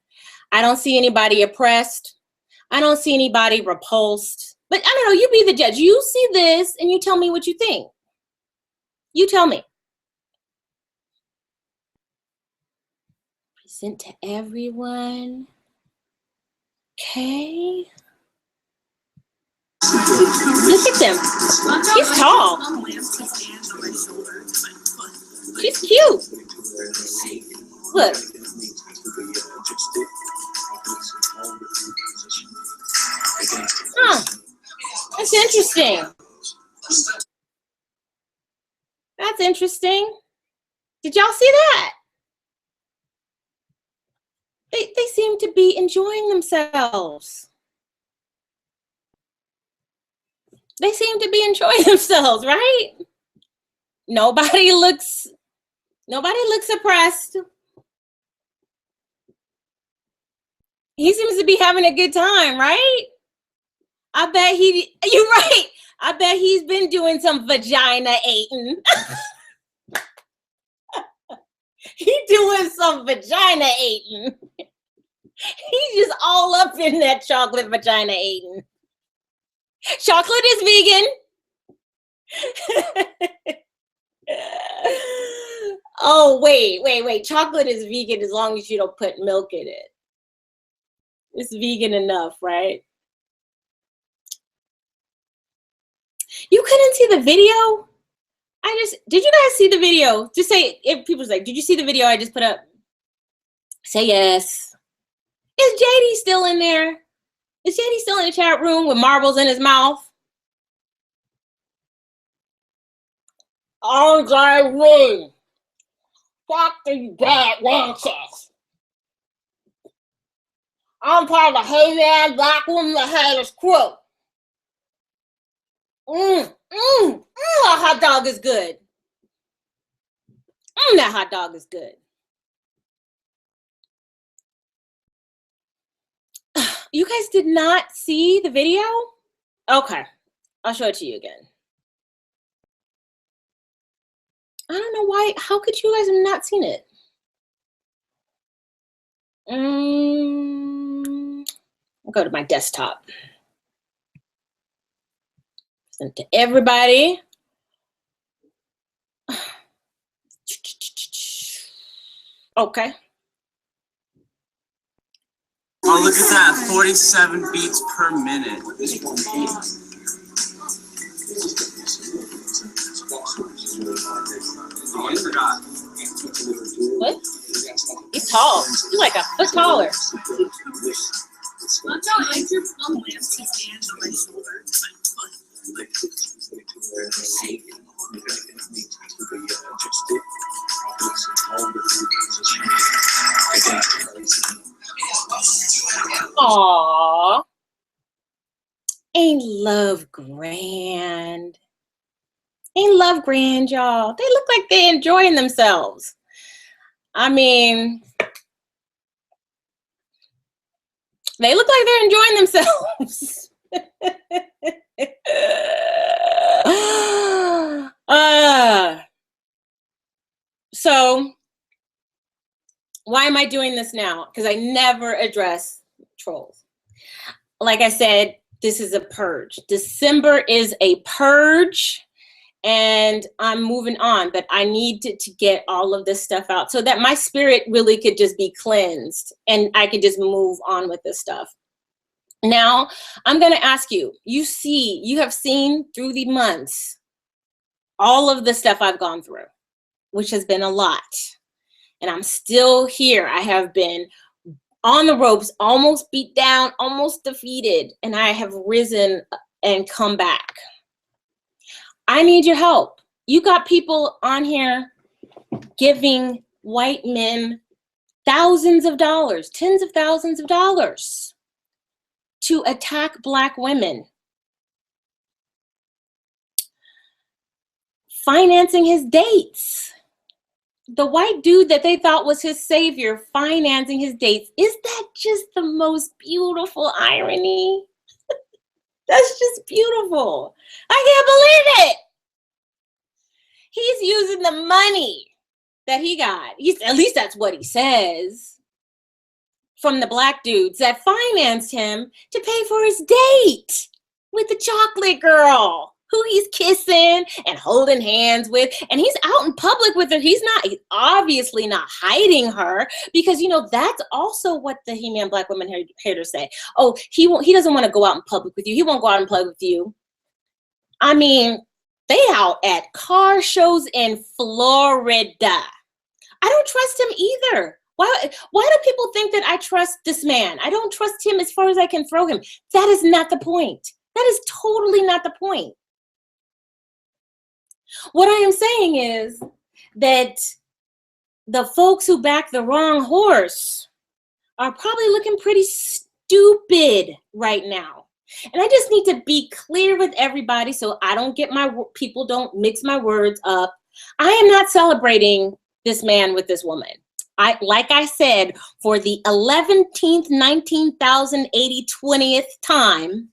I don't see anybody oppressed. I don't see anybody repulsed. But I don't know, you be the judge. You see this and you tell me what you think. You tell me. Present to everyone. Okay. Look at them. She's tall. She's cute. Look. Huh. That's interesting. That's interesting. Did y'all see that? They seem to be enjoying themselves. They seem to be enjoying themselves, right? Nobody looks oppressed. He seems to be having a good time, right? You're right. I bet he's been doing some vagina eating. He's doing some vagina eating. He's just all up in that chocolate vagina eating. Chocolate is vegan. Oh, wait. Chocolate is vegan as long as you don't put milk in it. It's vegan enough, right? You couldn't see the video? Did you guys see the video? Just say, if people's like, did you see the video I just put up? Say yes. Is JD still in there? Is JD still in the chat room with marbles in his mouth? I'm JD. Fuck these bad wenches. I'm part of the Hey Man Black Woman the Haters crew. That hot dog is good. That hot dog is good. You guys did not see the video? Okay, I'll show it to you again. I don't know why. How could you guys have not seen it? I'll go to my desktop. Send it to everybody. Okay. Oh, look at that. 47 beats per minute. What? He's tall. He's like a foot taller. Aww. Ain't love grand? Ain't love grand, y'all? They look like they're enjoying themselves. I mean, they look like they're enjoying themselves. So why am I doing this now? Because I never address trolls. Like I said, this is a purge. December is a purge, and I'm moving on, but I need to get all of this stuff out so that my spirit really could just be cleansed and I could just move on with this stuff. Now, I'm going to ask you, you have seen through the months all of the stuff I've gone through, which has been a lot. And I'm still here. I have been on the ropes, almost beat down, almost defeated, and I have risen and come back. I need your help. You got people on here giving white men thousands of dollars, tens of thousands of dollars to attack Black women. Financing his dates. The white dude that they thought was his savior financing his dates. Is that just the most beautiful irony? That's just beautiful. I can't believe it. He's using the money that he got. At least that's what he says. From the Black dudes that financed him to pay for his date with the chocolate girl who he's kissing and holding hands with. And he's out in public with her. He's obviously not hiding her, because, you know, that's also what the He-Man Black women haters say. Oh, he doesn't want to go out in public with you. He won't go out and play with you. I mean, they out at car shows in Florida. I don't trust him either. Why do people think that I trust this man? I don't trust him as far as I can throw him. That is not the point. That is totally not the point. What I am saying is that the folks who back the wrong horse are probably looking pretty stupid right now. And I just need to be clear with everybody so I don't get people don't mix my words up. I am not celebrating this man with this woman. Like I said, for the 11th, 19,080, 20th time,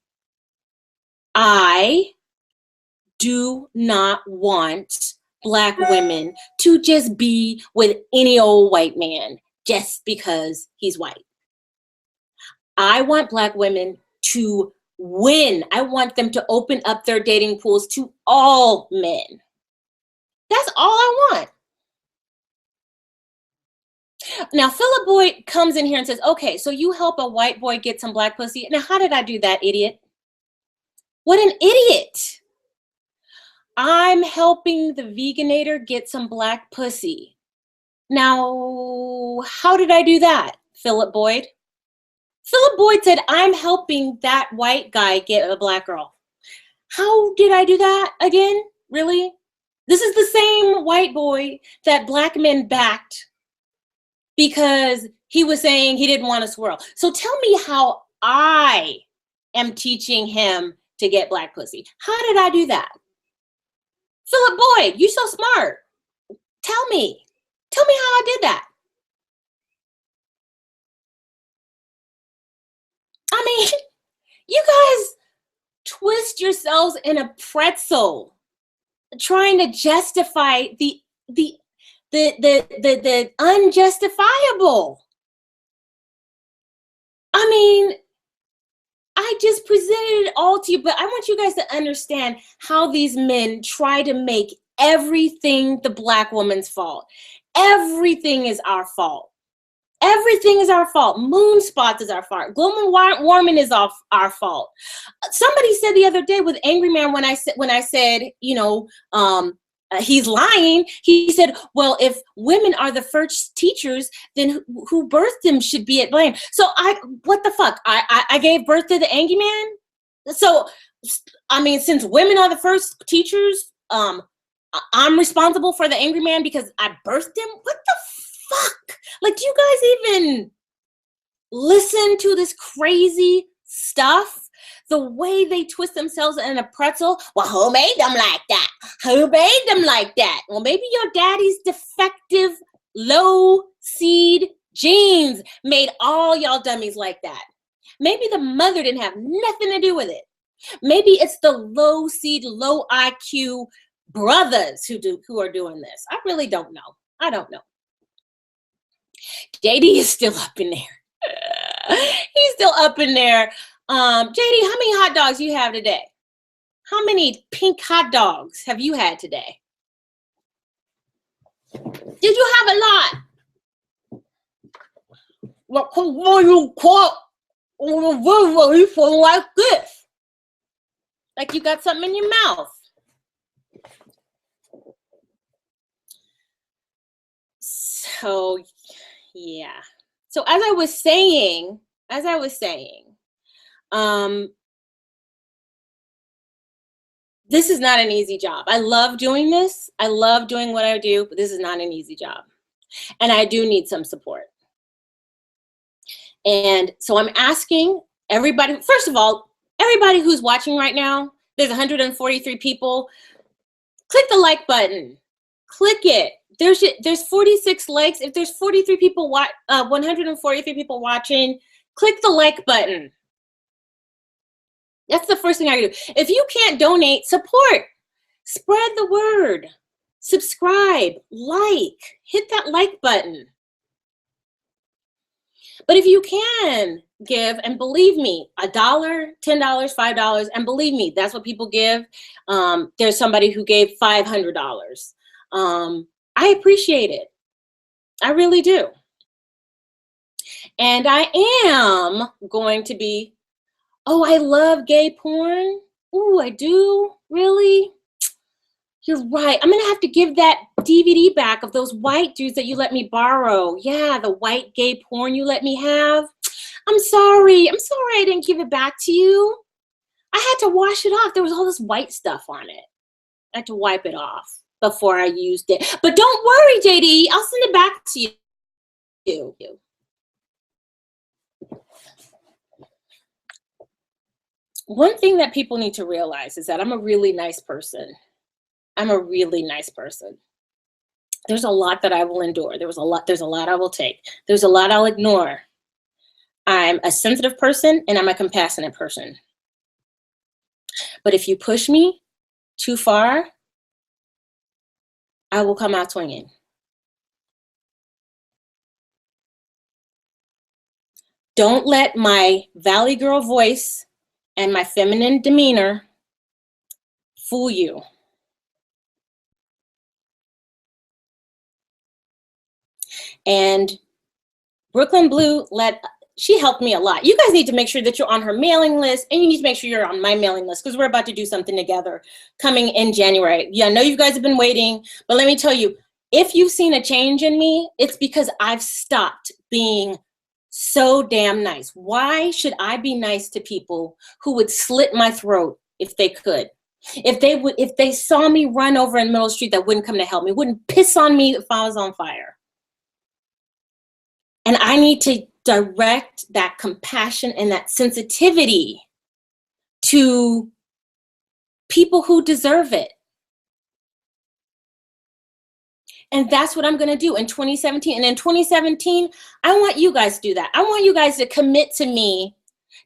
I do not want Black women to just be with any old white man just because he's white. I want Black women to win. I want them to open up their dating pools to all men. That's all I want. Now, Philip Boyd comes in here and says, okay, so you help a white boy get some Black pussy. Now, how did I do that, idiot? What an idiot. I'm helping the Veganator get some Black pussy. Now, how did I do that, Philip Boyd? Philip Boyd said, I'm helping that white guy get a Black girl. How did I do that again? Really? This is the same white boy that Black men backed because he was saying he didn't want to swirl. So tell me how I am teaching him to get Black pussy. How did I do that? Philip Boyd, you're so smart. Tell me how I did that. I mean, you guys twist yourselves in a pretzel trying to justify the unjustifiable. I mean, I just presented it all to you, but I want you guys to understand how these men try to make everything the Black woman's fault. Everything is our fault. Everything is our fault. Moon spots is our fault. Global warming is our fault. Somebody said the other day with Angry Man when I said, you know, he's lying. He said, well, if women are the first teachers, then who birthed them should be at blame. So what the fuck? I gave birth to the Angry Man. So, I mean, since women are the first teachers, I'm responsible for the Angry Man because I birthed him. What the fuck? Like, do you guys even listen to this crazy stuff? The way they twist themselves in a pretzel. Well, who made them like that? Who made them like that? Well, maybe your daddy's defective low seed genes made all y'all dummies like that. Maybe the mother didn't have nothing to do with it. Maybe it's the low seed, low IQ brothers who are doing this. I really don't know. I don't know. JD is still up in there. He's still up in there. JD, how many hot dogs you have today? How many pink hot dogs have you had today? Did you have a lot? Like, why you caught on the river for like this? Like you got something in your mouth. So, yeah. So as I was saying, this is not an easy job. I love doing this. I love doing what I do, but this is not an easy job. And I do need some support. And so I'm asking everybody, first of all, everybody who's watching right now, there's 143 people, click the like button. Click it. There's 46 likes. If there's 143 people watching, click the like button. That's the first thing I do. If you can't donate, support. Spread the word. Subscribe, like, hit that like button. But if you can give, and believe me, $1, $10, $5, and believe me, that's what people give. There's somebody who gave $500. I appreciate it. I really do. And I am going to be, oh, I love gay porn. Oh, I do? Really? You're right. I'm going to have to give that DVD back of those white dudes that you let me borrow. Yeah, the white gay porn you let me have. I'm sorry. I'm sorry I didn't give it back to you. I had to wash it off. There was all this white stuff on it. I had to wipe it off before I used it. But don't worry, JD. I'll send it back to you. One thing that people need to realize is that I'm a really nice person. I'm a really nice person. There's a lot that I will endure. There's a lot I will take. There's a lot I'll ignore. I'm a sensitive person and I'm a compassionate person. But if you push me too far, I will come out swinging. Don't let my Valley Girl voice and my feminine demeanor fool you. And Brooklyn Blue, she helped me a lot. You guys need to make sure that you're on her mailing list, and you need to make sure you're on my mailing list, because we're about to do something together coming in January. Yeah, I know you guys have been waiting, but let me tell you, if you've seen a change in me, it's because I've stopped being so damn nice. Why should I be nice to people who would slit my throat if they could? If they saw me run over in Middle Street, that wouldn't come to help me, wouldn't piss on me if I was on fire. And I need to direct that compassion and that sensitivity to people who deserve it. And that's what I'm going to do in 2017. And in 2017, I want you guys to do that. I want you guys to commit to me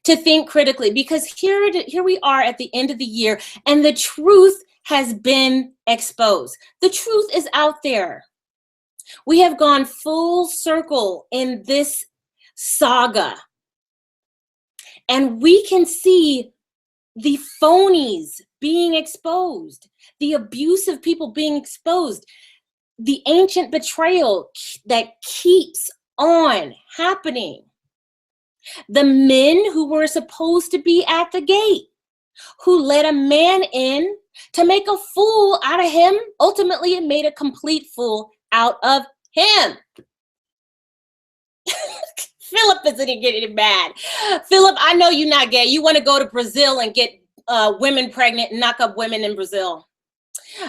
to think critically, because here we are at the end of the year, and the truth has been exposed. The truth is out there. We have gone full circle in this saga, and we can see the phonies being exposed, the abusive people being exposed, the ancient betrayal that keeps on happening, the men who were supposed to be at the gate, who let a man in to make a fool out of him. Ultimately, it made a complete fool out of him. Philip isn't getting mad. Philip, I know you're not gay. You want to go to Brazil and get women pregnant and knock up women in Brazil.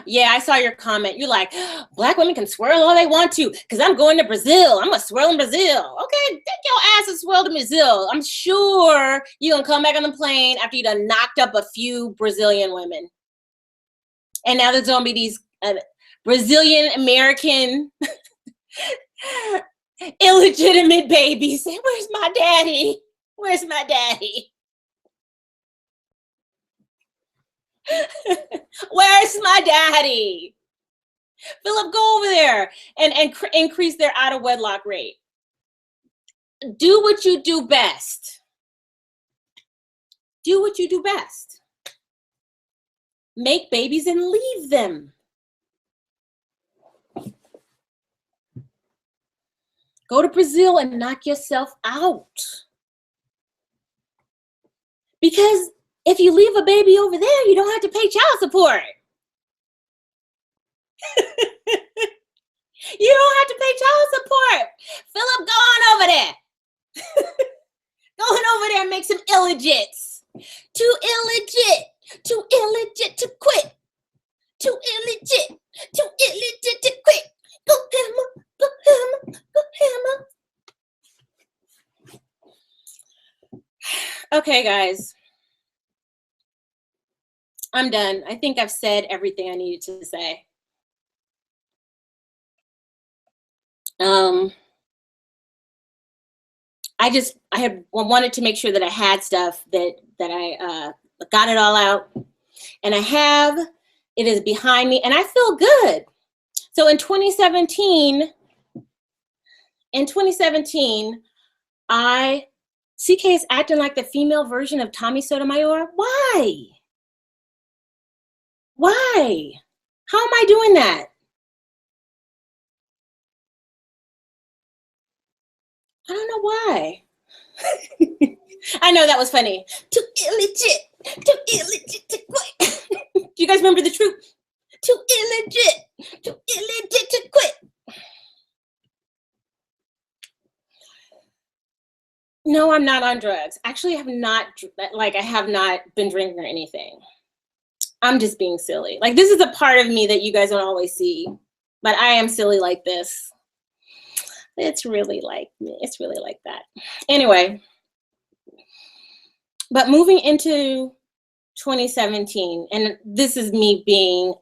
Yeah, I saw your comment. You're like, black women can swirl all they want to because I'm going to Brazil. I'm going to swirl in Brazil. Okay, take your ass and swirl to Brazil. I'm sure you're going to come back on the plane after you done knocked up a few Brazilian women. And now there's going to be these Brazilian American illegitimate babies. Where's my daddy? Where's my daddy? Where's my daddy? Philip, go over there and increase their out of wedlock rate. Do what you do best. Do what you do best. Make babies and leave them. Go to Brazil and knock yourself out. Because if you leave a baby over there, you don't have to pay child support. You don't have to pay child support. Philip, go on over there. Going over there and make some illegits. Too illegit. Too illegit to quit. Too illegit. Too illegit to quit. Go hammer. Go hammer. Go hammer. Okay, guys. I'm done. I think I've said everything I needed to say. I had wanted to make sure that I had stuff that I got it all out, and I have. It is behind me, and I feel good. So in 2017, CK is acting like the female version of Tommy Sotomayor. Why? Why? How am I doing that? I don't know why. I know that was funny. Too illegit to quit. Do you guys remember the troop? Too illegit to quit. No, I'm not on drugs. Actually, I have not been drinking or anything. I'm just being silly. Like, this is a part of me that you guys don't always see, but I am silly like this. It's really like me. It's really like that. Anyway, but moving into 2017, and this is me being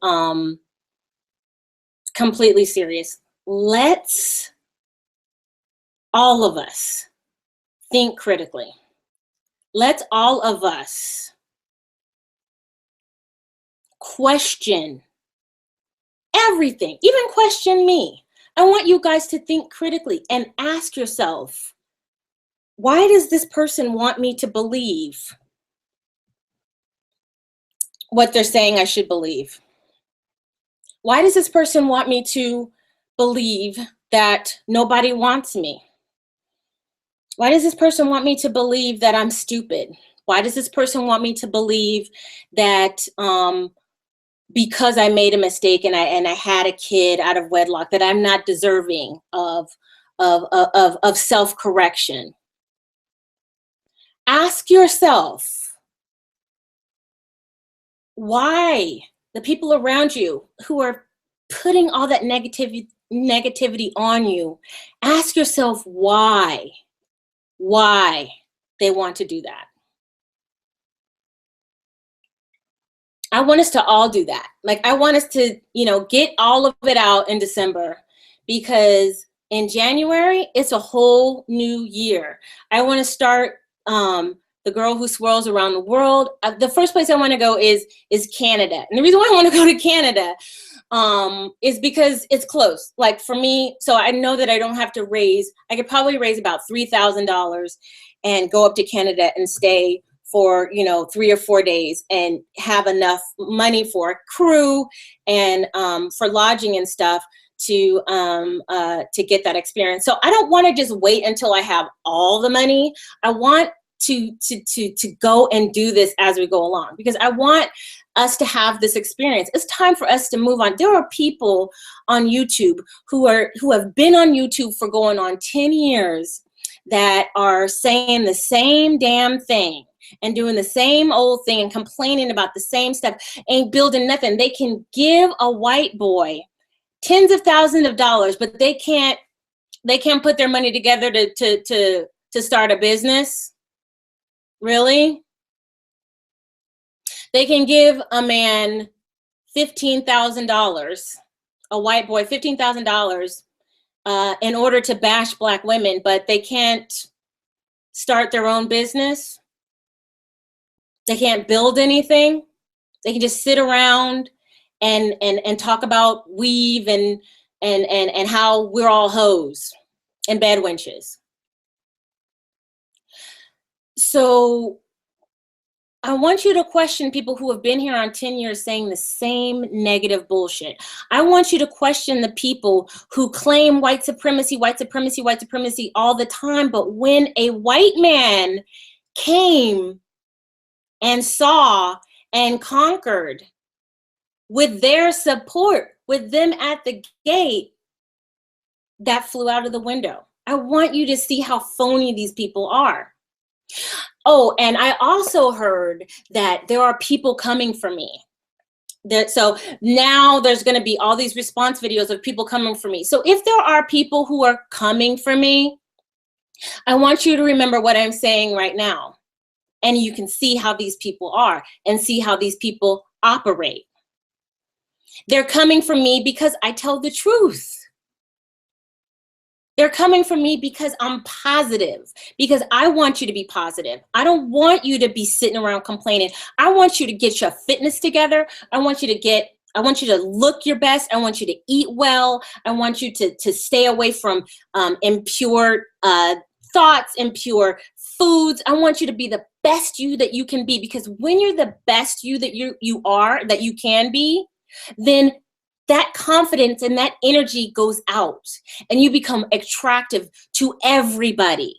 completely serious. Let's, all of us, think critically. Let's all of us question everything, even question me. I want you guys to think critically and ask yourself, why does this person want me to believe what they're saying I should believe? Why does this person want me to believe that nobody wants me? Why does this person want me to believe that I'm stupid? Why does this person want me to believe that because I made a mistake and I had a kid out of wedlock, that I'm not deserving of self-correction? Ask yourself why the people around you who are putting all that negativity on you, ask yourself why they want to do that. I want us to all do that. Like, I want us to, get all of it out in December, because in January, it's a whole new year. I want to start the girl who swirls around the world. The first place I want to go is Canada. And the reason why I want to go to Canada is because it's close. Like, for me, so I know that I don't have to I could probably raise about $3,000 and go up to Canada and stay for 3 or 4 days and have enough money for a crew and for lodging and stuff to get that experience. So I don't want to just wait until I have all the money. I want to go and do this as we go along, because I want us to have this experience. It's time for us to move on. There are people on YouTube who have been on YouTube for going on 10 years that are saying the same damn thing and doing the same old thing and complaining about the same stuff, ain't building nothing. They can give a white boy tens of thousands of dollars, but they can't put their money together to start a business. Really? They can give a man $15,000, a white boy $15,000 in order to bash black women, but they can't start their own business. They can't build anything. They can just sit around and talk about weave and how we're all hoes and bed wenches. So I want you to question people who have been here on 10 years saying the same negative bullshit. I want you to question the people who claim white supremacy all the time. But when a white man came and saw and conquered with their support, with them at the gate, that flew out of the window. I want you to see how phony these people are. Oh, and I also heard that there are people coming for me. So now there's going to be all these response videos of people coming for me. So if there are people who are coming for me, I want you to remember what I'm saying right now. And you can see how these people are and see how these people operate. They're coming for me because I tell the truth. They're coming for me because I'm positive, because I want you to be positive. I don't want you to be sitting around complaining. I want you to get your fitness together. I want you to look your best. I want you to eat well. I want you to stay away from impure thoughts, impure foods. I want you to be the best you that you can be, because when you're the best you that you are, that you can be, then that confidence and that energy goes out and you become attractive to everybody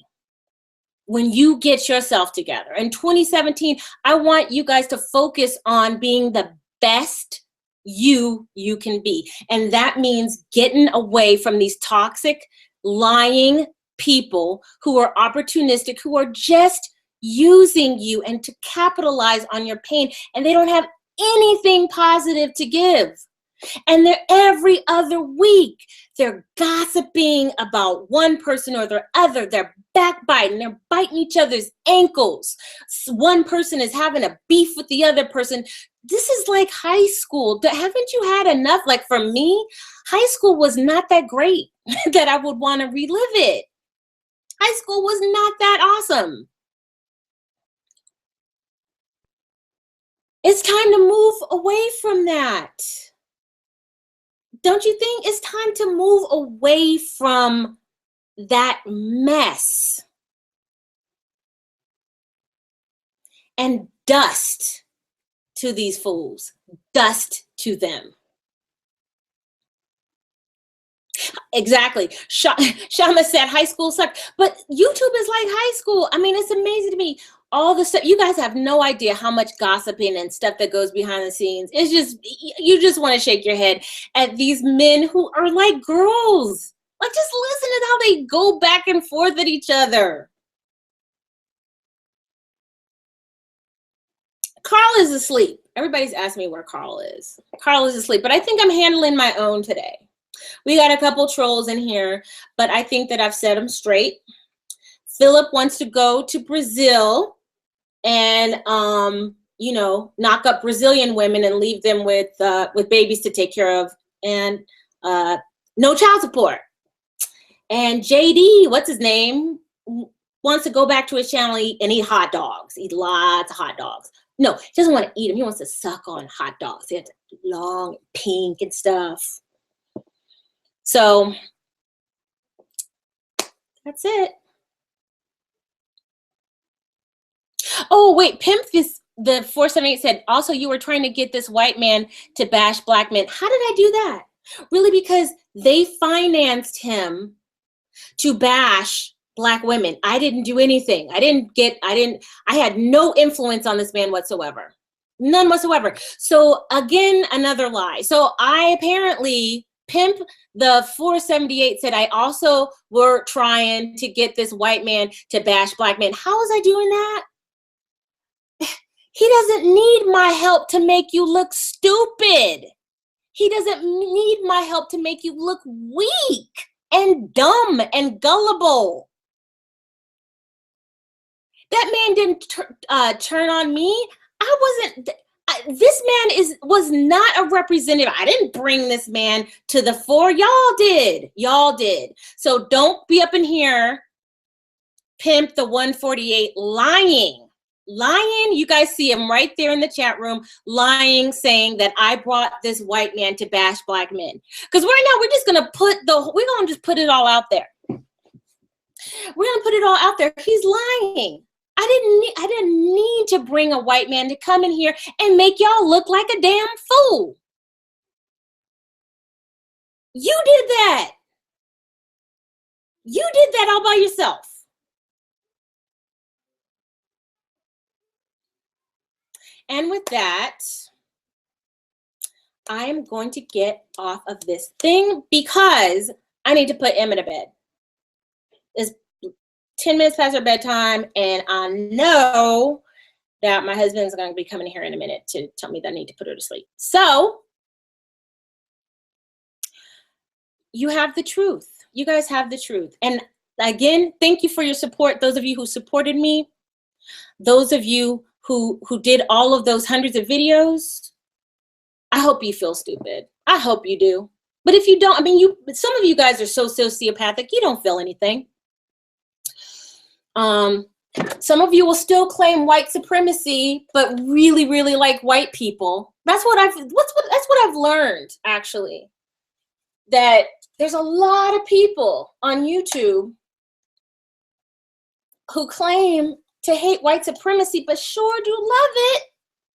when you get yourself together. In 2017, I want you guys to focus on being the best you can be. And that means getting away from these toxic, lying people who are opportunistic, who are just using you and to capitalize on your pain. And they don't have anything positive to give. And they're every other week, they're gossiping about one person or the other. They're backbiting. They're biting each other's ankles. One person is having a beef with the other person. This is like high school. Haven't you had enough? Like for me, high school was not that great that I would want to relive it. High school was not that awesome. It's time to move away from that. Don't you think it's time to move away from that mess? And dust to these fools. Dust to them. Exactly. Shama said high school sucked. But YouTube is like high school. I mean, it's amazing to me. All the stuff, you guys have no idea how much gossiping and stuff that goes behind the scenes. It's just, you just want to shake your head at these men who are like girls. Like, just listen to how they go back and forth at each other. Carl is asleep. Everybody's asking me where Carl is. Carl is asleep, but I think I'm handling my own today. We got a couple trolls in here, but I think that I've set them straight. Philip wants to go to Brazil and, you know, knock up Brazilian women and leave them with babies to take care of, and no child support. And JD, what's his name, wants to go back to his channel and eat hot dogs, eat lots of hot dogs. No, he doesn't want to eat them. He wants to suck on hot dogs. They're long, pink and stuff. So that's it. Oh, wait, Pimp, the 478 said, also, you were trying to get this white man to bash black men. How did I do that? Really, because they financed him to bash black women. I didn't do anything. I had no influence on this man whatsoever. None whatsoever. So again, another lie. So I apparently, Pimp, the 478 said, I also were trying to get this white man to bash black men. How was I doing that? He doesn't need my help to make you look stupid. He doesn't need my help to make you look weak and dumb and gullible. That man didn't turn on me. This man was not a representative. I didn't bring this man to the fore. Y'all did. Y'all did. So don't be up in here, Pimp the 148, lying. You guys see him right there in the chat room, lying, saying that I brought this white man to bash black men. Because right now we're just gonna just put it all out there. We're gonna put it all out there. He's lying. I didn't need to bring a white man to come in here and make y'all look like a damn fool. You did that. You did that all by yourself. And with that, I am going to get off of this thing because I need to put Emma to bed. 10 minutes past our bedtime, and I know that my husband's going to be coming here in a minute to tell me that I need to put her to sleep. So you have the truth. You guys have the truth. And again, thank you for your support. Those of you who supported me, those of you who did all of those hundreds of videos, I hope you feel stupid. I hope you do. But if you don't, I mean, some of you guys are so sociopathic, you don't feel anything. Some of you will still claim white supremacy, but really, really like white people. That's what I've learned, actually. That there's a lot of people on YouTube who claim to hate white supremacy, but sure do love it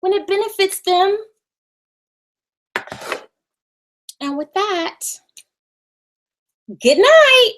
when it benefits them. And with that, good night.